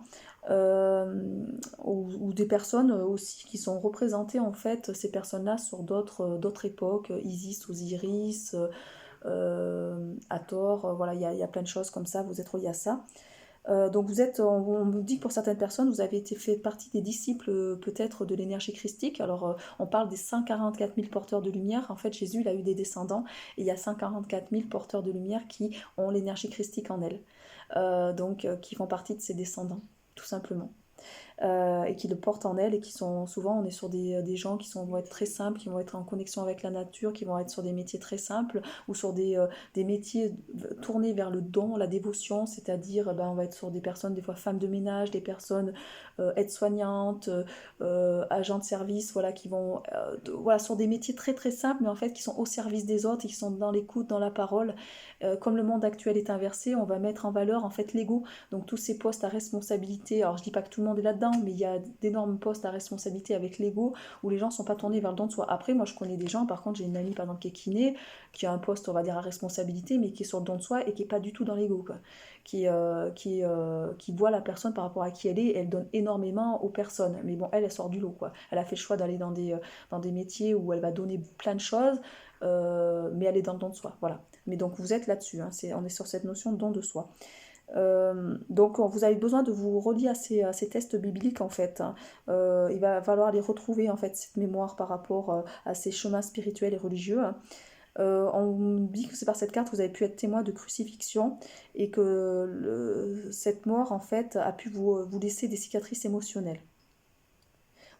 Ou des personnes aussi qui sont représentées en fait, ces personnes-là, sur d'autres époques, Isis, Osiris, Hathor, voilà, il y a plein de choses comme ça, vous êtes reliés à ça. Donc on me dit que pour certaines personnes, vous avez fait partie des disciples peut-être de l'énergie christique. Alors on parle des 144 000 porteurs de lumière. En fait, Jésus, il a eu des descendants, et il y a 144 000 porteurs de lumière qui ont l'énergie christique en elles. Qui font partie de ses descendants, tout simplement. Et qui le portent en elles, et qui sont souvent, on est sur des gens qui vont être très simples, qui vont être en connexion avec la nature, qui vont être sur des métiers très simples, ou sur des métiers tournés vers le don, la dévotion, c'est-à-dire on va être sur des personnes, des fois femmes de ménage, des personnes aides-soignantes, agents de service, voilà, qui vont sur des métiers très très simples, mais en fait qui sont au service des autres, et qui sont dans l'écoute, dans la parole. Comme le monde actuel est inversé, on va mettre en valeur en fait l'ego. Donc tous ces postes à responsabilité, alors je dis pas que tout le monde est là-dedans, mais il y a d'énormes postes à responsabilité avec l'ego, où les gens sont pas tournés vers le don de soi. Après, moi je connais des gens, par contre j'ai une amie par exemple qui est kiné, qui a un poste on va dire à responsabilité, mais qui est sur le don de soi et qui est pas du tout dans l'ego, quoi. Qui voit la personne par rapport à qui elle est, et elle donne énormément aux personnes. Mais bon, elle sort du lot, quoi. Elle a fait le choix d'aller dans des métiers où elle va donner plein de choses, mais elle est dans le don de soi, voilà. Mais donc vous êtes là-dessus, on est sur cette notion de don de soi. Donc vous avez besoin de vous relier à ces tests bibliques en fait. Il va falloir les retrouver en fait, cette mémoire par rapport à ces chemins spirituels et religieux. On dit que c'est par cette carte que vous avez pu être témoin de crucifixion, et que cette mort en fait a pu vous laisser des cicatrices émotionnelles.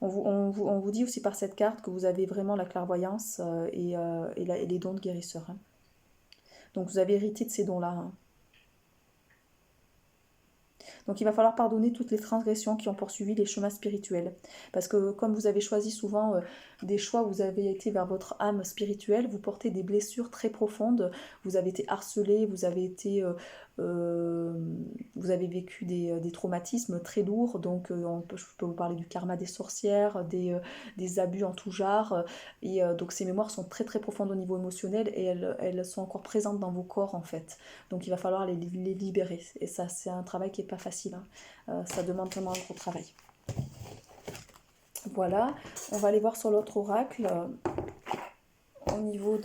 On vous dit aussi par cette carte que vous avez vraiment la clairvoyance et les dons de guérisseur. Donc vous avez hérité de ces dons-là. Donc il va falloir pardonner toutes les transgressions qui ont poursuivi les chemins spirituels. Parce que comme vous avez choisi souvent des choix, vous avez été vers votre âme spirituelle, vous portez des blessures très profondes, vous avez été harcelé, euh, vous avez vécu des traumatismes très lourds, donc je peux vous parler du karma des sorcières, des abus en tout genre, et donc ces mémoires sont très très profondes au niveau émotionnel et elles sont encore présentes dans vos corps en fait. Donc il va falloir les libérer. Et ça, c'est un travail qui n'est pas facile, hein. Ça demande vraiment un gros travail. Voilà, on va aller voir sur l'autre oracle au niveau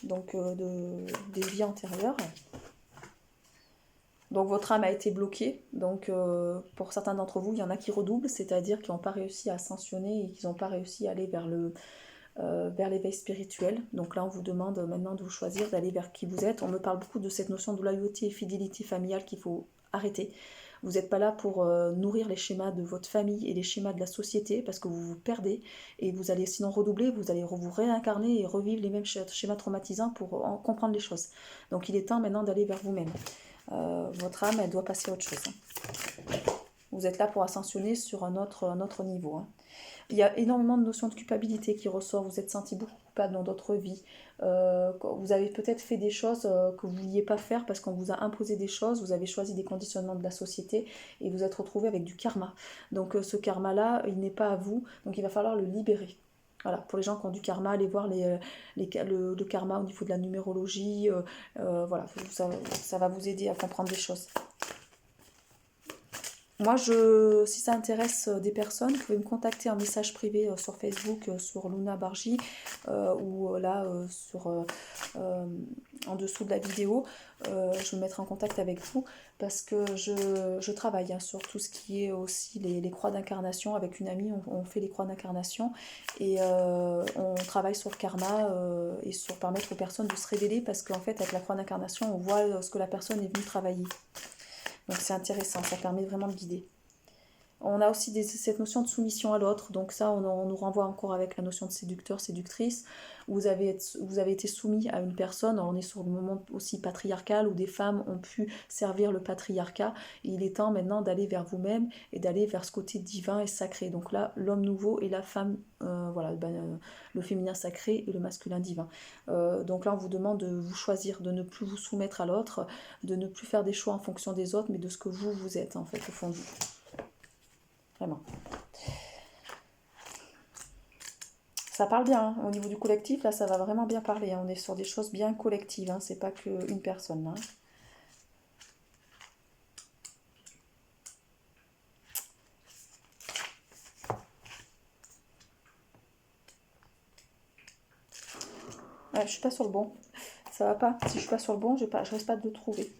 des vies antérieures. Donc votre âme a été bloquée. Donc pour certains d'entre vous, il y en a qui redoublent, c'est-à-dire qui n'ont pas réussi à ascensionner et qui n'ont pas réussi à aller vers l'éveil spirituel. Donc là, on vous demande maintenant de vous choisir, d'aller vers qui vous êtes. On me parle beaucoup de cette notion de loyauté et fidélité familiale qu'il faut arrêter. Vous n'êtes pas là pour nourrir les schémas de votre famille et les schémas de la société parce que vous vous perdez et vous allez sinon redoubler, vous allez vous réincarner et revivre les mêmes schémas traumatisants pour comprendre les choses. Donc il est temps maintenant d'aller vers vous-même. Votre âme, elle doit passer à autre chose, hein. Vous êtes là pour ascensionner sur un autre niveau, hein. Il y a énormément de notions de culpabilité qui ressortent. Vous êtes senti beaucoup coupable dans d'autres vies. Vous avez peut-être fait des choses que vous ne vouliez pas faire parce qu'on vous a imposé des choses. Vous avez choisi des conditionnements de la société et vous êtes retrouvé avec du karma. Donc ce karma-là, il n'est pas à vous. Donc il va falloir le libérer. Voilà, pour les gens qui ont du karma, allez voir le karma au niveau de la numérologie. Voilà, ça va vous aider à comprendre des choses. Moi, si ça intéresse des personnes, vous pouvez me contacter en message privé sur Facebook, sur Luna Bargy, ou là, en dessous de la vidéo. Je me mettrai en contact avec vous parce que je travaille, hein, sur tout ce qui est aussi les croix d'incarnation. Avec une amie, on fait les croix d'incarnation et on travaille sur le karma et sur permettre aux personnes de se révéler parce qu'en fait, avec la croix d'incarnation, on voit ce que la personne est venue travailler. Donc c'est intéressant, ça permet vraiment de guider. On a aussi cette notion de soumission à l'autre, donc ça on nous renvoie encore avec la notion de séducteur, séductrice. Vous avez été soumis à une personne, on est sur le moment aussi patriarcal où des femmes ont pu servir le patriarcat, et il est temps maintenant d'aller vers vous-même et d'aller vers ce côté divin et sacré. Donc là, l'homme nouveau et la femme, le féminin sacré et le masculin divin. Donc là on vous demande de vous choisir, de ne plus vous soumettre à l'autre, de ne plus faire des choix en fonction des autres, mais de ce que vous êtes en fait au fond de vous. Vraiment. Ça parle bien, hein. Au niveau du collectif, là, ça va vraiment bien parler, hein. On est sur des choses bien collectives, hein. C'est pas qu'une personne, hein. Ouais, je suis pas sur le bon. Ça va pas. Si je suis pas sur le bon, je risque pas de le trouver.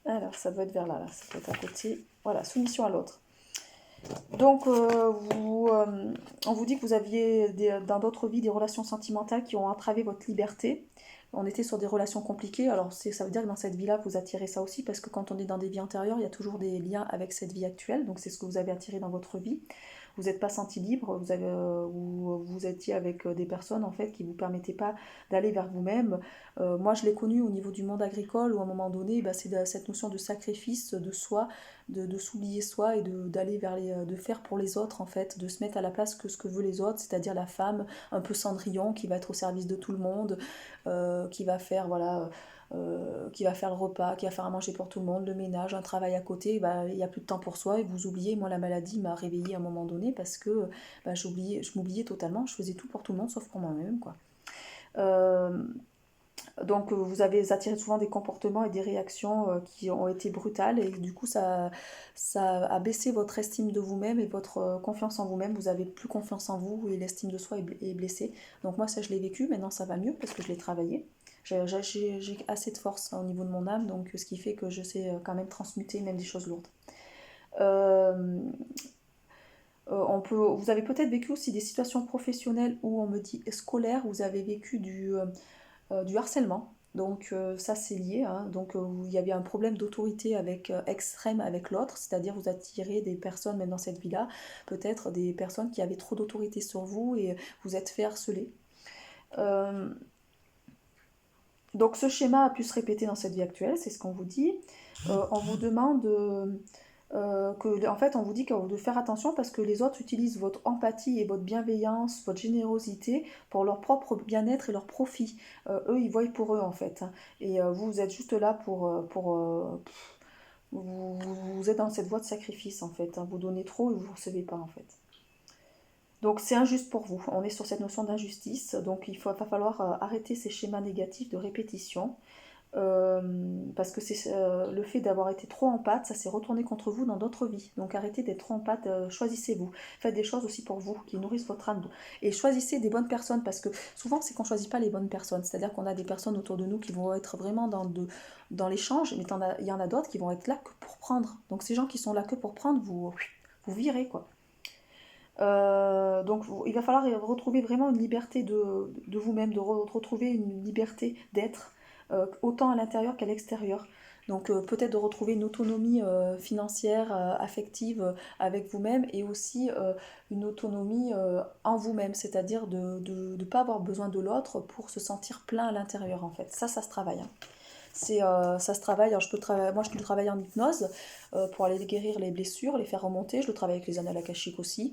Alors, ça doit être vers là, ça doit être à côté. Voilà, soumission à l'autre. Donc, on vous dit que vous aviez dans d'autres vies des relations sentimentales qui ont entravé votre liberté. On était sur des relations compliquées, alors ça veut dire que dans cette vie-là, vous attirez ça aussi, parce que quand on est dans des vies antérieures, il y a toujours des liens avec cette vie actuelle, donc c'est ce que vous avez attiré dans votre vie. Vous n'êtes pas senti libre, vous étiez avec des personnes en fait qui ne vous permettaient pas d'aller vers vous-même. Moi, je l'ai connu au niveau du monde agricole, où à un moment donné, c'est cette notion de sacrifice de soi, de s'oublier soi et d'aller de faire pour les autres en fait, de se mettre à la place que ce que veulent les autres, c'est-à-dire la femme un peu Cendrillon qui va être au service de tout le monde, qui va faire qui va faire le repas, qui va faire à manger pour tout le monde, le ménage, un travail à côté. Il n'y a plus de temps pour soi et vous oubliez. Moi, la maladie m'a réveillée à un moment donné parce que je m'oubliais totalement, je faisais tout pour tout le monde sauf pour moi-même, quoi. Donc vous avez attiré souvent des comportements et des réactions qui ont été brutales, et du coup ça a baissé votre estime de vous-même et votre confiance en vous-même. Vous avez plus confiance en vous et l'estime de soi est blessée. Donc moi ça je l'ai vécu, maintenant ça va mieux parce que je l'ai travaillé. J'ai assez de force au niveau de mon âme, donc ce qui fait que je sais quand même transmuter même des choses lourdes. Vous avez peut-être vécu aussi des situations professionnelles où on me dit scolaires, vous avez vécu du harcèlement. Donc ça c'est lié, hein. Donc il y avait un problème d'autorité extrême avec l'autre, c'est-à-dire vous attirez des personnes, même dans cette vie-là, peut-être des personnes qui avaient trop d'autorité sur vous et vous êtes fait harceler. Donc ce schéma a pu se répéter dans cette vie actuelle, c'est ce qu'on vous dit. On vous demande en fait, on vous dit de faire attention parce que les autres utilisent votre empathie et votre bienveillance, votre générosité pour leur propre bien-être et leur profit. Eux, ils voient pour eux en fait, hein. Et vous, vous êtes juste là vous êtes dans cette voie de sacrifice en fait, hein. Vous donnez trop et vous ne recevez pas en fait. Donc c'est injuste pour vous. On est sur cette notion d'injustice. Donc va falloir arrêter ces schémas négatifs de répétition. Parce que c'est le fait d'avoir été trop en pâte, ça s'est retourné contre vous dans d'autres vies. Donc arrêtez d'être trop en pâte, choisissez-vous. Faites des choses aussi pour vous, qui nourrissent votre âme. Et choisissez des bonnes personnes, parce que souvent c'est qu'on ne choisit pas les bonnes personnes. C'est-à-dire qu'on a des personnes autour de nous qui vont être vraiment dans l'échange, mais il y en a d'autres qui vont être là que pour prendre. Donc ces gens qui sont là que pour prendre, vous virez quoi. Donc il va falloir retrouver vraiment une liberté de vous-même, de retrouver une liberté d'être, autant à l'intérieur qu'à l'extérieur. Donc peut-être de retrouver une autonomie financière, affective avec vous-même et aussi une autonomie en vous-même, c'est-à-dire de ne pas avoir besoin de l'autre pour se sentir plein à l'intérieur en fait. Ça se travaille, hein. Ça se travaille. Alors moi je le travaille en hypnose pour aller guérir les blessures, les faire remonter. Je le travaille avec les annales akashiques aussi.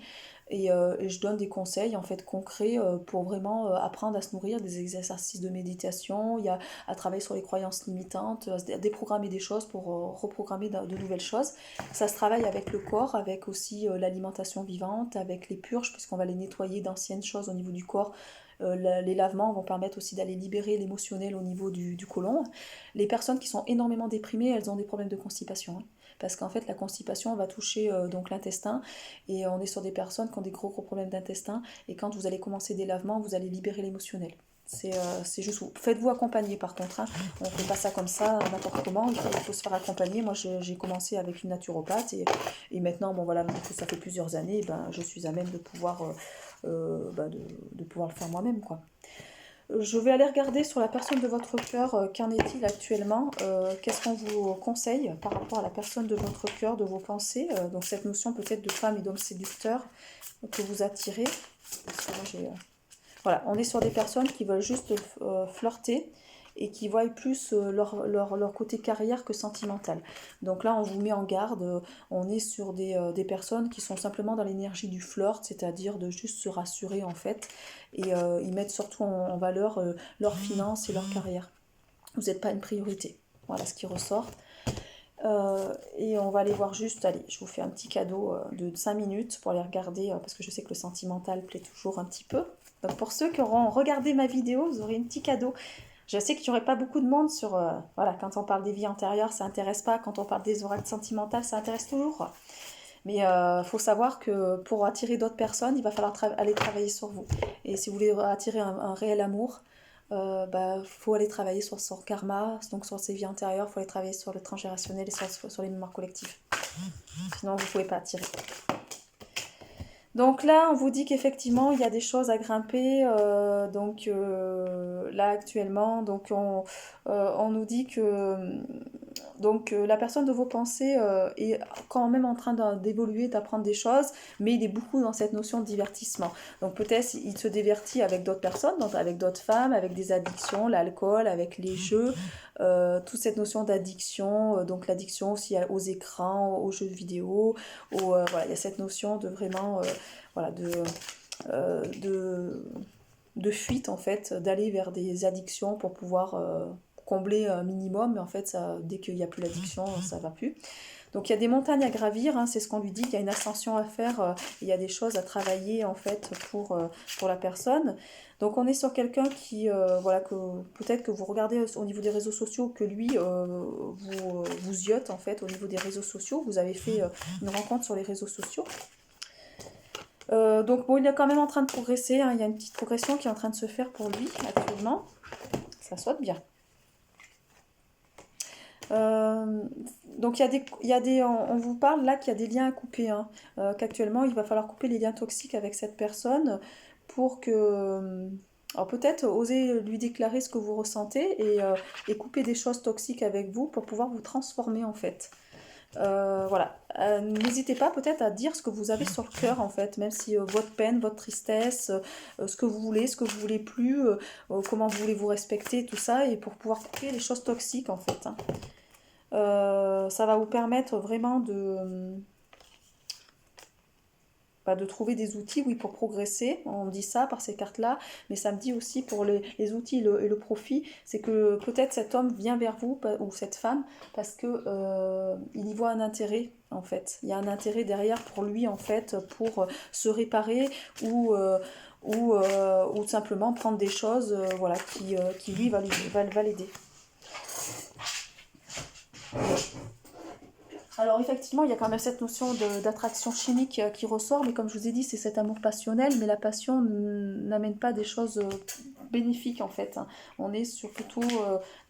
Et je donne des conseils en fait concrets pour vraiment apprendre à se nourrir, des exercices de méditation. Il y a à travailler sur les croyances limitantes, à déprogrammer des choses pour reprogrammer de nouvelles choses. Ça se travaille avec le corps, avec aussi l'alimentation vivante, avec les purges, puisqu'on va les nettoyer d'anciennes choses au niveau du corps. Les lavements vont permettre aussi d'aller libérer l'émotionnel au niveau du côlon. Les personnes qui sont énormément déprimées, elles ont des problèmes de constipation, hein. Parce qu'en fait, la constipation va toucher donc l'intestin. Et on est sur des personnes qui ont des gros problèmes d'intestin. Et quand vous allez commencer des lavements, vous allez libérer l'émotionnel. C'est juste vous. Faites-vous accompagner par contre, hein. On ne fait pas ça comme ça, n'importe comment. Il faut se faire accompagner. Moi, j'ai commencé avec une naturopathe. Et maintenant, bon voilà, ça fait plusieurs années, ben, je suis à même de pouvoir, de pouvoir le faire moi-même, quoi. Je vais aller regarder sur la personne de votre cœur, qu'en est-il actuellement, qu'est-ce qu'on vous conseille par rapport à la personne de votre cœur, de vos pensées, donc cette notion peut-être de femme et d'homme séducteur que vous attirez. Parce que moi, voilà, on est sur des personnes qui veulent juste flirter et qui voient plus leur côté carrière que sentimental. Donc là, on vous met en garde, on est sur des personnes qui sont simplement dans l'énergie du flirt, c'est-à-dire de juste se rassurer en fait, et ils mettent surtout en valeur leurs finances et leur carrière. Vous n'êtes pas une priorité. Voilà ce qui ressort. Et on va aller voir juste, allez, je vous fais un petit cadeau de 5 minutes pour aller regarder, parce que je sais que le sentimental plaît toujours un petit peu. Donc pour ceux qui auront regardé ma vidéo, vous aurez un petit cadeau. Je sais qu'il n'y aurait pas beaucoup de monde sur... voilà, quand on parle des vies antérieures, ça n'intéresse pas. Quand on parle des oracles sentimentales, ça intéresse toujours. Mais faut savoir que pour attirer d'autres personnes, il va falloir aller travailler sur vous. Et si vous voulez attirer un réel amour, faut aller travailler sur son karma, donc sur ses vies antérieures, il faut aller travailler sur le transgénérationnel et sur les mémoires collectives. Sinon, vous ne pouvez pas attirer. Donc là, on vous dit qu'effectivement, il y a des choses à grimper. Là, actuellement, donc on nous dit que la personne de vos pensées est quand même en train d'évoluer, d'apprendre des choses, mais il est beaucoup dans cette notion de divertissement. Donc peut-être il se divertit avec d'autres personnes, donc avec d'autres femmes, avec des addictions, l'alcool, avec les jeux, toute cette notion d'addiction, donc l'addiction aussi aux écrans, aux jeux vidéo, voilà, il y a cette notion de vraiment voilà, de fuite en fait, d'aller vers des addictions pour pouvoir combler un minimum, mais en fait dès qu'il n'y a plus l'addiction, ça ne va plus. Donc il y a des montagnes à gravir, hein, c'est ce qu'on lui dit, il y a une ascension à faire, il y a des choses à travailler en fait pour la personne. Donc on est sur quelqu'un qui, voilà, que peut-être que vous regardez au niveau des réseaux sociaux, que lui vous ziote en fait au niveau des réseaux sociaux, vous avez fait une rencontre sur les réseaux sociaux. Donc bon, il est quand même en train de progresser, hein, il y a une petite progression qui est en train de se faire pour lui actuellement, ça saute bien. Donc on vous parle là qu'il y a des liens à couper, hein, qu'actuellement il va falloir couper les liens toxiques avec cette personne pour que... alors peut-être oser lui déclarer ce que vous ressentez et couper des choses toxiques avec vous pour pouvoir vous transformer en fait. Voilà. N'hésitez pas peut-être à dire ce que vous avez sur le cœur en fait, même si votre peine, votre tristesse, ce que vous voulez, ce que vous voulez plus, comment vous voulez vous respecter, tout ça, et pour pouvoir couper les choses toxiques en fait. Hein. Ça va vous permettre vraiment de trouver des outils, oui, pour progresser. On me dit ça par ces cartes-là, mais ça me dit aussi pour les outils et le profit, c'est que peut-être cet homme vient vers vous, ou cette femme, parce que il y voit un intérêt, en fait. Il y a un intérêt derrière pour lui, en fait, pour se réparer ou simplement prendre des choses voilà, qui lui, va l'aider. Alors effectivement, il y a quand même cette notion d'attraction chimique qui ressort, mais comme je vous ai dit, c'est cet amour passionnel, mais la passion n'amène pas des choses bénéfiques en fait. Hein. On est sur plutôt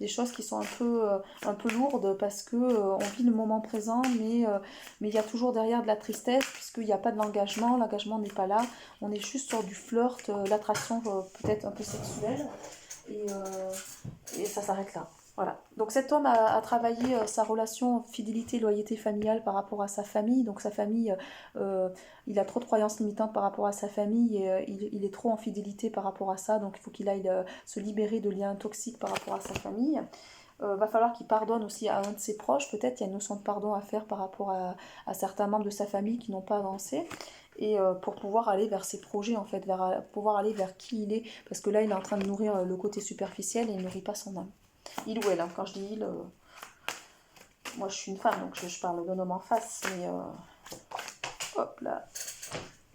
des choses qui sont un peu lourdes parce que on vit le moment présent, mais il y a toujours derrière de la tristesse puisqu'il n'y a pas de l'engagement n'est pas là. On est juste sur du flirt, l'attraction peut-être un peu sexuelle, et ça s'arrête là. Voilà. Donc cet homme a travaillé sa relation fidélité, loyauté familiale par rapport à sa famille. Donc sa famille, il a trop de croyances limitantes par rapport à sa famille et il est trop en fidélité par rapport à ça. Donc il faut qu'il aille se libérer de liens toxiques par rapport à sa famille. Va falloir qu'il pardonne aussi à un de ses proches. Peut-être il y a une notion de pardon à faire par rapport à certains membres de sa famille qui n'ont pas avancé. Et pour pouvoir aller vers ses projets en fait, pouvoir aller vers qui il est. Parce que là il est en train de nourrir le côté superficiel et il ne nourrit pas son âme. Il ou elle, hein. Quand je dis il, moi je suis une femme donc je parle d'un homme en face, mais hop là.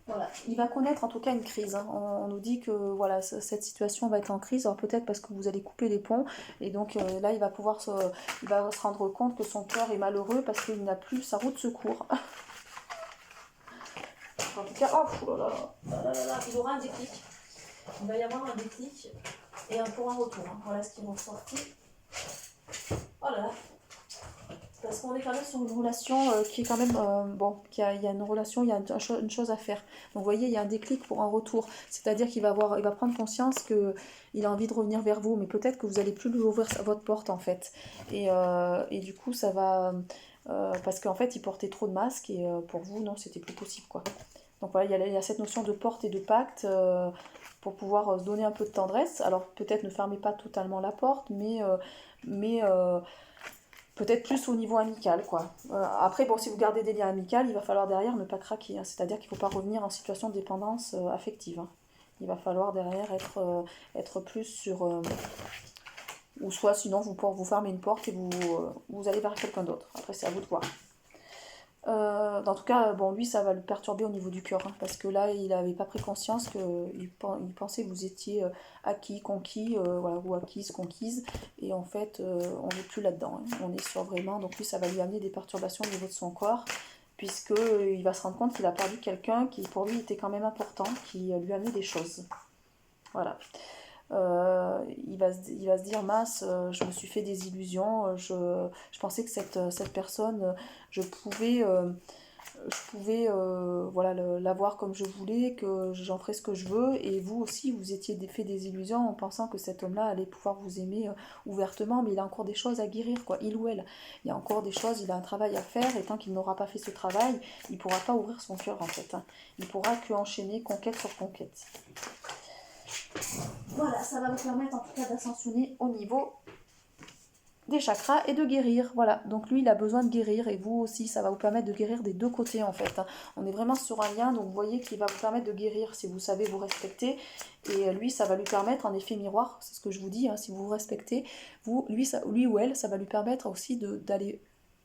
Voilà. Il va connaître en tout cas une crise. Hein. On nous dit que voilà, cette situation va être en crise, alors peut-être parce que vous allez couper les ponts, et donc là il va il va se rendre compte que son cœur est malheureux parce qu'il n'a plus sa roue de secours. En tout cas, oh là là, il aura un déclic. Il va y avoir un déclic et pour un retour. Hein. Voilà ce qu'ils vont sortir. Oh là là. Parce qu'on est quand même sur une relation qui est quand même... il y a une relation, il y a une chose à faire. Donc vous voyez, il y a un déclic pour un retour. C'est-à-dire qu'il va prendre conscience qu'il a envie de revenir vers vous, mais peut-être que vous n'allez plus lui ouvrir votre porte en fait. Et du coup, ça va... parce qu'en fait, il portait trop de masques et pour vous, non, c'était plus possible quoi. Donc voilà, il y a cette notion de porte et de pacte pour pouvoir se donner un peu de tendresse. Alors peut-être ne fermez pas totalement la porte, mais peut-être plus au niveau amical, quoi. Après, bon, si vous gardez des liens amicaux, il va falloir derrière ne pas craquer. Hein. C'est-à-dire qu'il ne faut pas revenir en situation de dépendance affective. Hein. Il va falloir derrière être plus sur... ou soit sinon, vous fermez une porte et vous allez vers quelqu'un d'autre. Après, c'est à vous de voir. En tout cas, bon, lui, ça va le perturber au niveau du cœur, hein, parce que là, il n'avait pas pris conscience qu'il pensait que vous étiez acquis, conquis, voilà, ou acquise, conquise, et en fait, on n'est plus là-dedans, hein, on est sur vraiment, donc lui, ça va lui amener des perturbations au niveau de son corps, puisqu'il va se rendre compte qu'il a perdu quelqu'un qui, pour lui, était quand même important, qui lui amenait des choses. Voilà. Il va se dire mince, je me suis fait des illusions, je pensais que cette personne, je pouvais voilà, l'avoir comme je voulais, que j'en ferais ce que je veux, et vous aussi vous étiez fait des illusions en pensant que cet homme-là allait pouvoir vous aimer ouvertement, mais il a encore des choses à guérir, quoi, il ou elle, il y a encore des choses, il a un travail à faire, et tant qu'il n'aura pas fait ce travail, il ne pourra pas ouvrir son cœur en fait, hein. Il ne pourra que enchaîner conquête sur conquête. Voilà, ça va vous permettre en tout cas d'ascensionner au niveau des chakras et de guérir. Voilà, donc lui il a besoin de guérir et vous aussi, ça va vous permettre de guérir des deux côtés en fait. On est vraiment sur un lien, donc vous voyez qu'il va vous permettre de guérir si vous savez vous respecter. Et lui, ça va lui permettre, en effet miroir, c'est ce que je vous dis, hein, si vous vous respectez, lui ou elle, ça va lui permettre aussi d'aller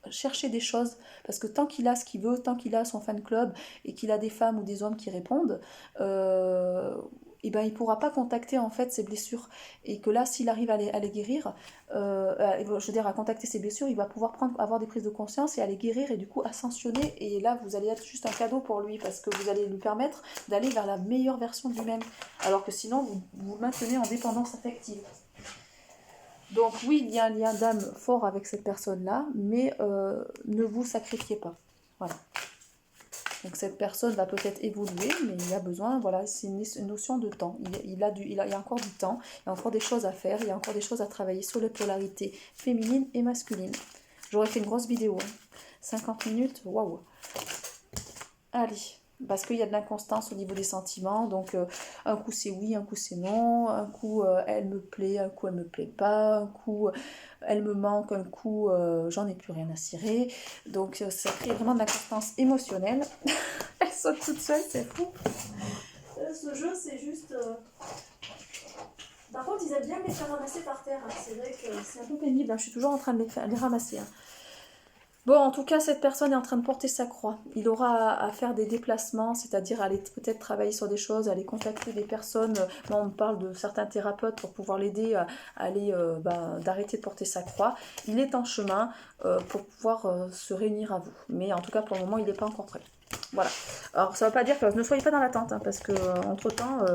chercher des choses, parce que tant qu'il a ce qu'il veut, tant qu'il a son fan club et qu'il a des femmes ou des hommes qui répondent, et ben il ne pourra pas contacter en fait ses blessures, et que là s'il arrive à les guérir, je veux dire à contacter ses blessures, il va pouvoir avoir des prises de conscience et à les guérir et du coup ascensionner, et là vous allez être juste un cadeau pour lui parce que vous allez lui permettre d'aller vers la meilleure version de lui-même, alors que sinon vous vous maintenez en dépendance affective. Donc oui, il y a un lien d'âme fort avec cette personne-là, mais ne vous sacrifiez pas. Voilà. Donc cette personne va peut-être évoluer, mais il a besoin, voilà, c'est une notion de temps. Il y a encore du temps, il y a encore des choses à faire, il y a encore des choses à travailler sur les polarités féminines et masculines. J'aurais fait une grosse vidéo. Hein. 50 minutes, waouh. Allez, parce qu'il y a de l'inconstance au niveau des sentiments, donc un coup c'est oui, un coup c'est non, un coup elle me plaît, un coup elle me plaît pas, un coup elle me manque, un coup j'en ai plus rien à cirer, donc ça crée vraiment de l'inconstance émotionnelle. Elle saute toute seule, c'est fou. Ce jeu c'est juste... Par contre ils aiment bien me les faire ramasser par terre, hein. C'est vrai que c'est un peu pénible, hein. Je suis toujours en train de les ramasser, hein. Bon, en tout cas, cette personne est en train de porter sa croix. Il aura à faire des déplacements, c'est-à-dire aller peut-être travailler sur des choses, aller contacter des personnes. Moi, on me parle de certains thérapeutes pour pouvoir l'aider à aller, d'arrêter de porter sa croix. Il est en chemin pour pouvoir se réunir à vous. Mais en tout cas, pour le moment, il n'est pas encore prêt. Voilà. Alors, ça ne veut pas dire que ne soyez pas dans l'attente, hein, parce que entre-temps,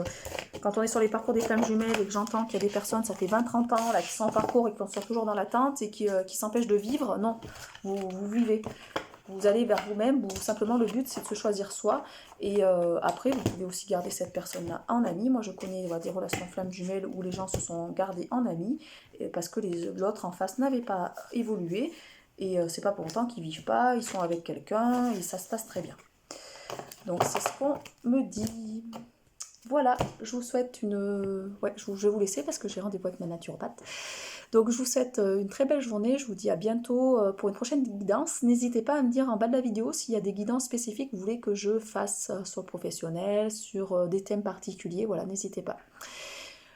quand on est sur les parcours des flammes jumelles et que j'entends qu'il y a des personnes, ça fait 20-30 ans, là, qui sont en parcours et qui sont toujours dans l'attente et qui s'empêchent de vivre, non, vous vivez. Vous allez vers vous-même, ou simplement le but c'est de se choisir soi. Et après, vous pouvez aussi garder cette personne-là en ami. Moi, je connais des relations flammes jumelles où les gens se sont gardés en ami parce que l'autre en face n'avait pas évolué. Et c'est pas pour autant qu'ils vivent pas, ils sont avec quelqu'un et ça se passe très bien. Donc c'est ce qu'on me dit. Voilà, je vous souhaite une... Ouais, je vais vous laisser parce que j'ai rendez-vous avec ma naturopathe. Donc je vous souhaite une très belle journée, je vous dis à bientôt pour une prochaine guidance. N'hésitez pas à me dire en bas de la vidéo s'il y a des guidances spécifiques que vous voulez que je fasse sur le professionnel, sur des thèmes particuliers, voilà, n'hésitez pas.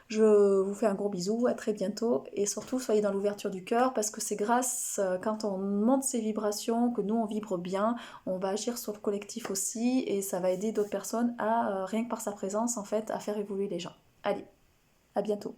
Je vous fais un gros bisou, à très bientôt et surtout soyez dans l'ouverture du cœur parce que c'est grâce, quand on monte ses vibrations, que nous on vibre bien, on va agir sur le collectif aussi et ça va aider d'autres personnes à, rien que par sa présence en fait, à faire évoluer les gens. Allez, à bientôt.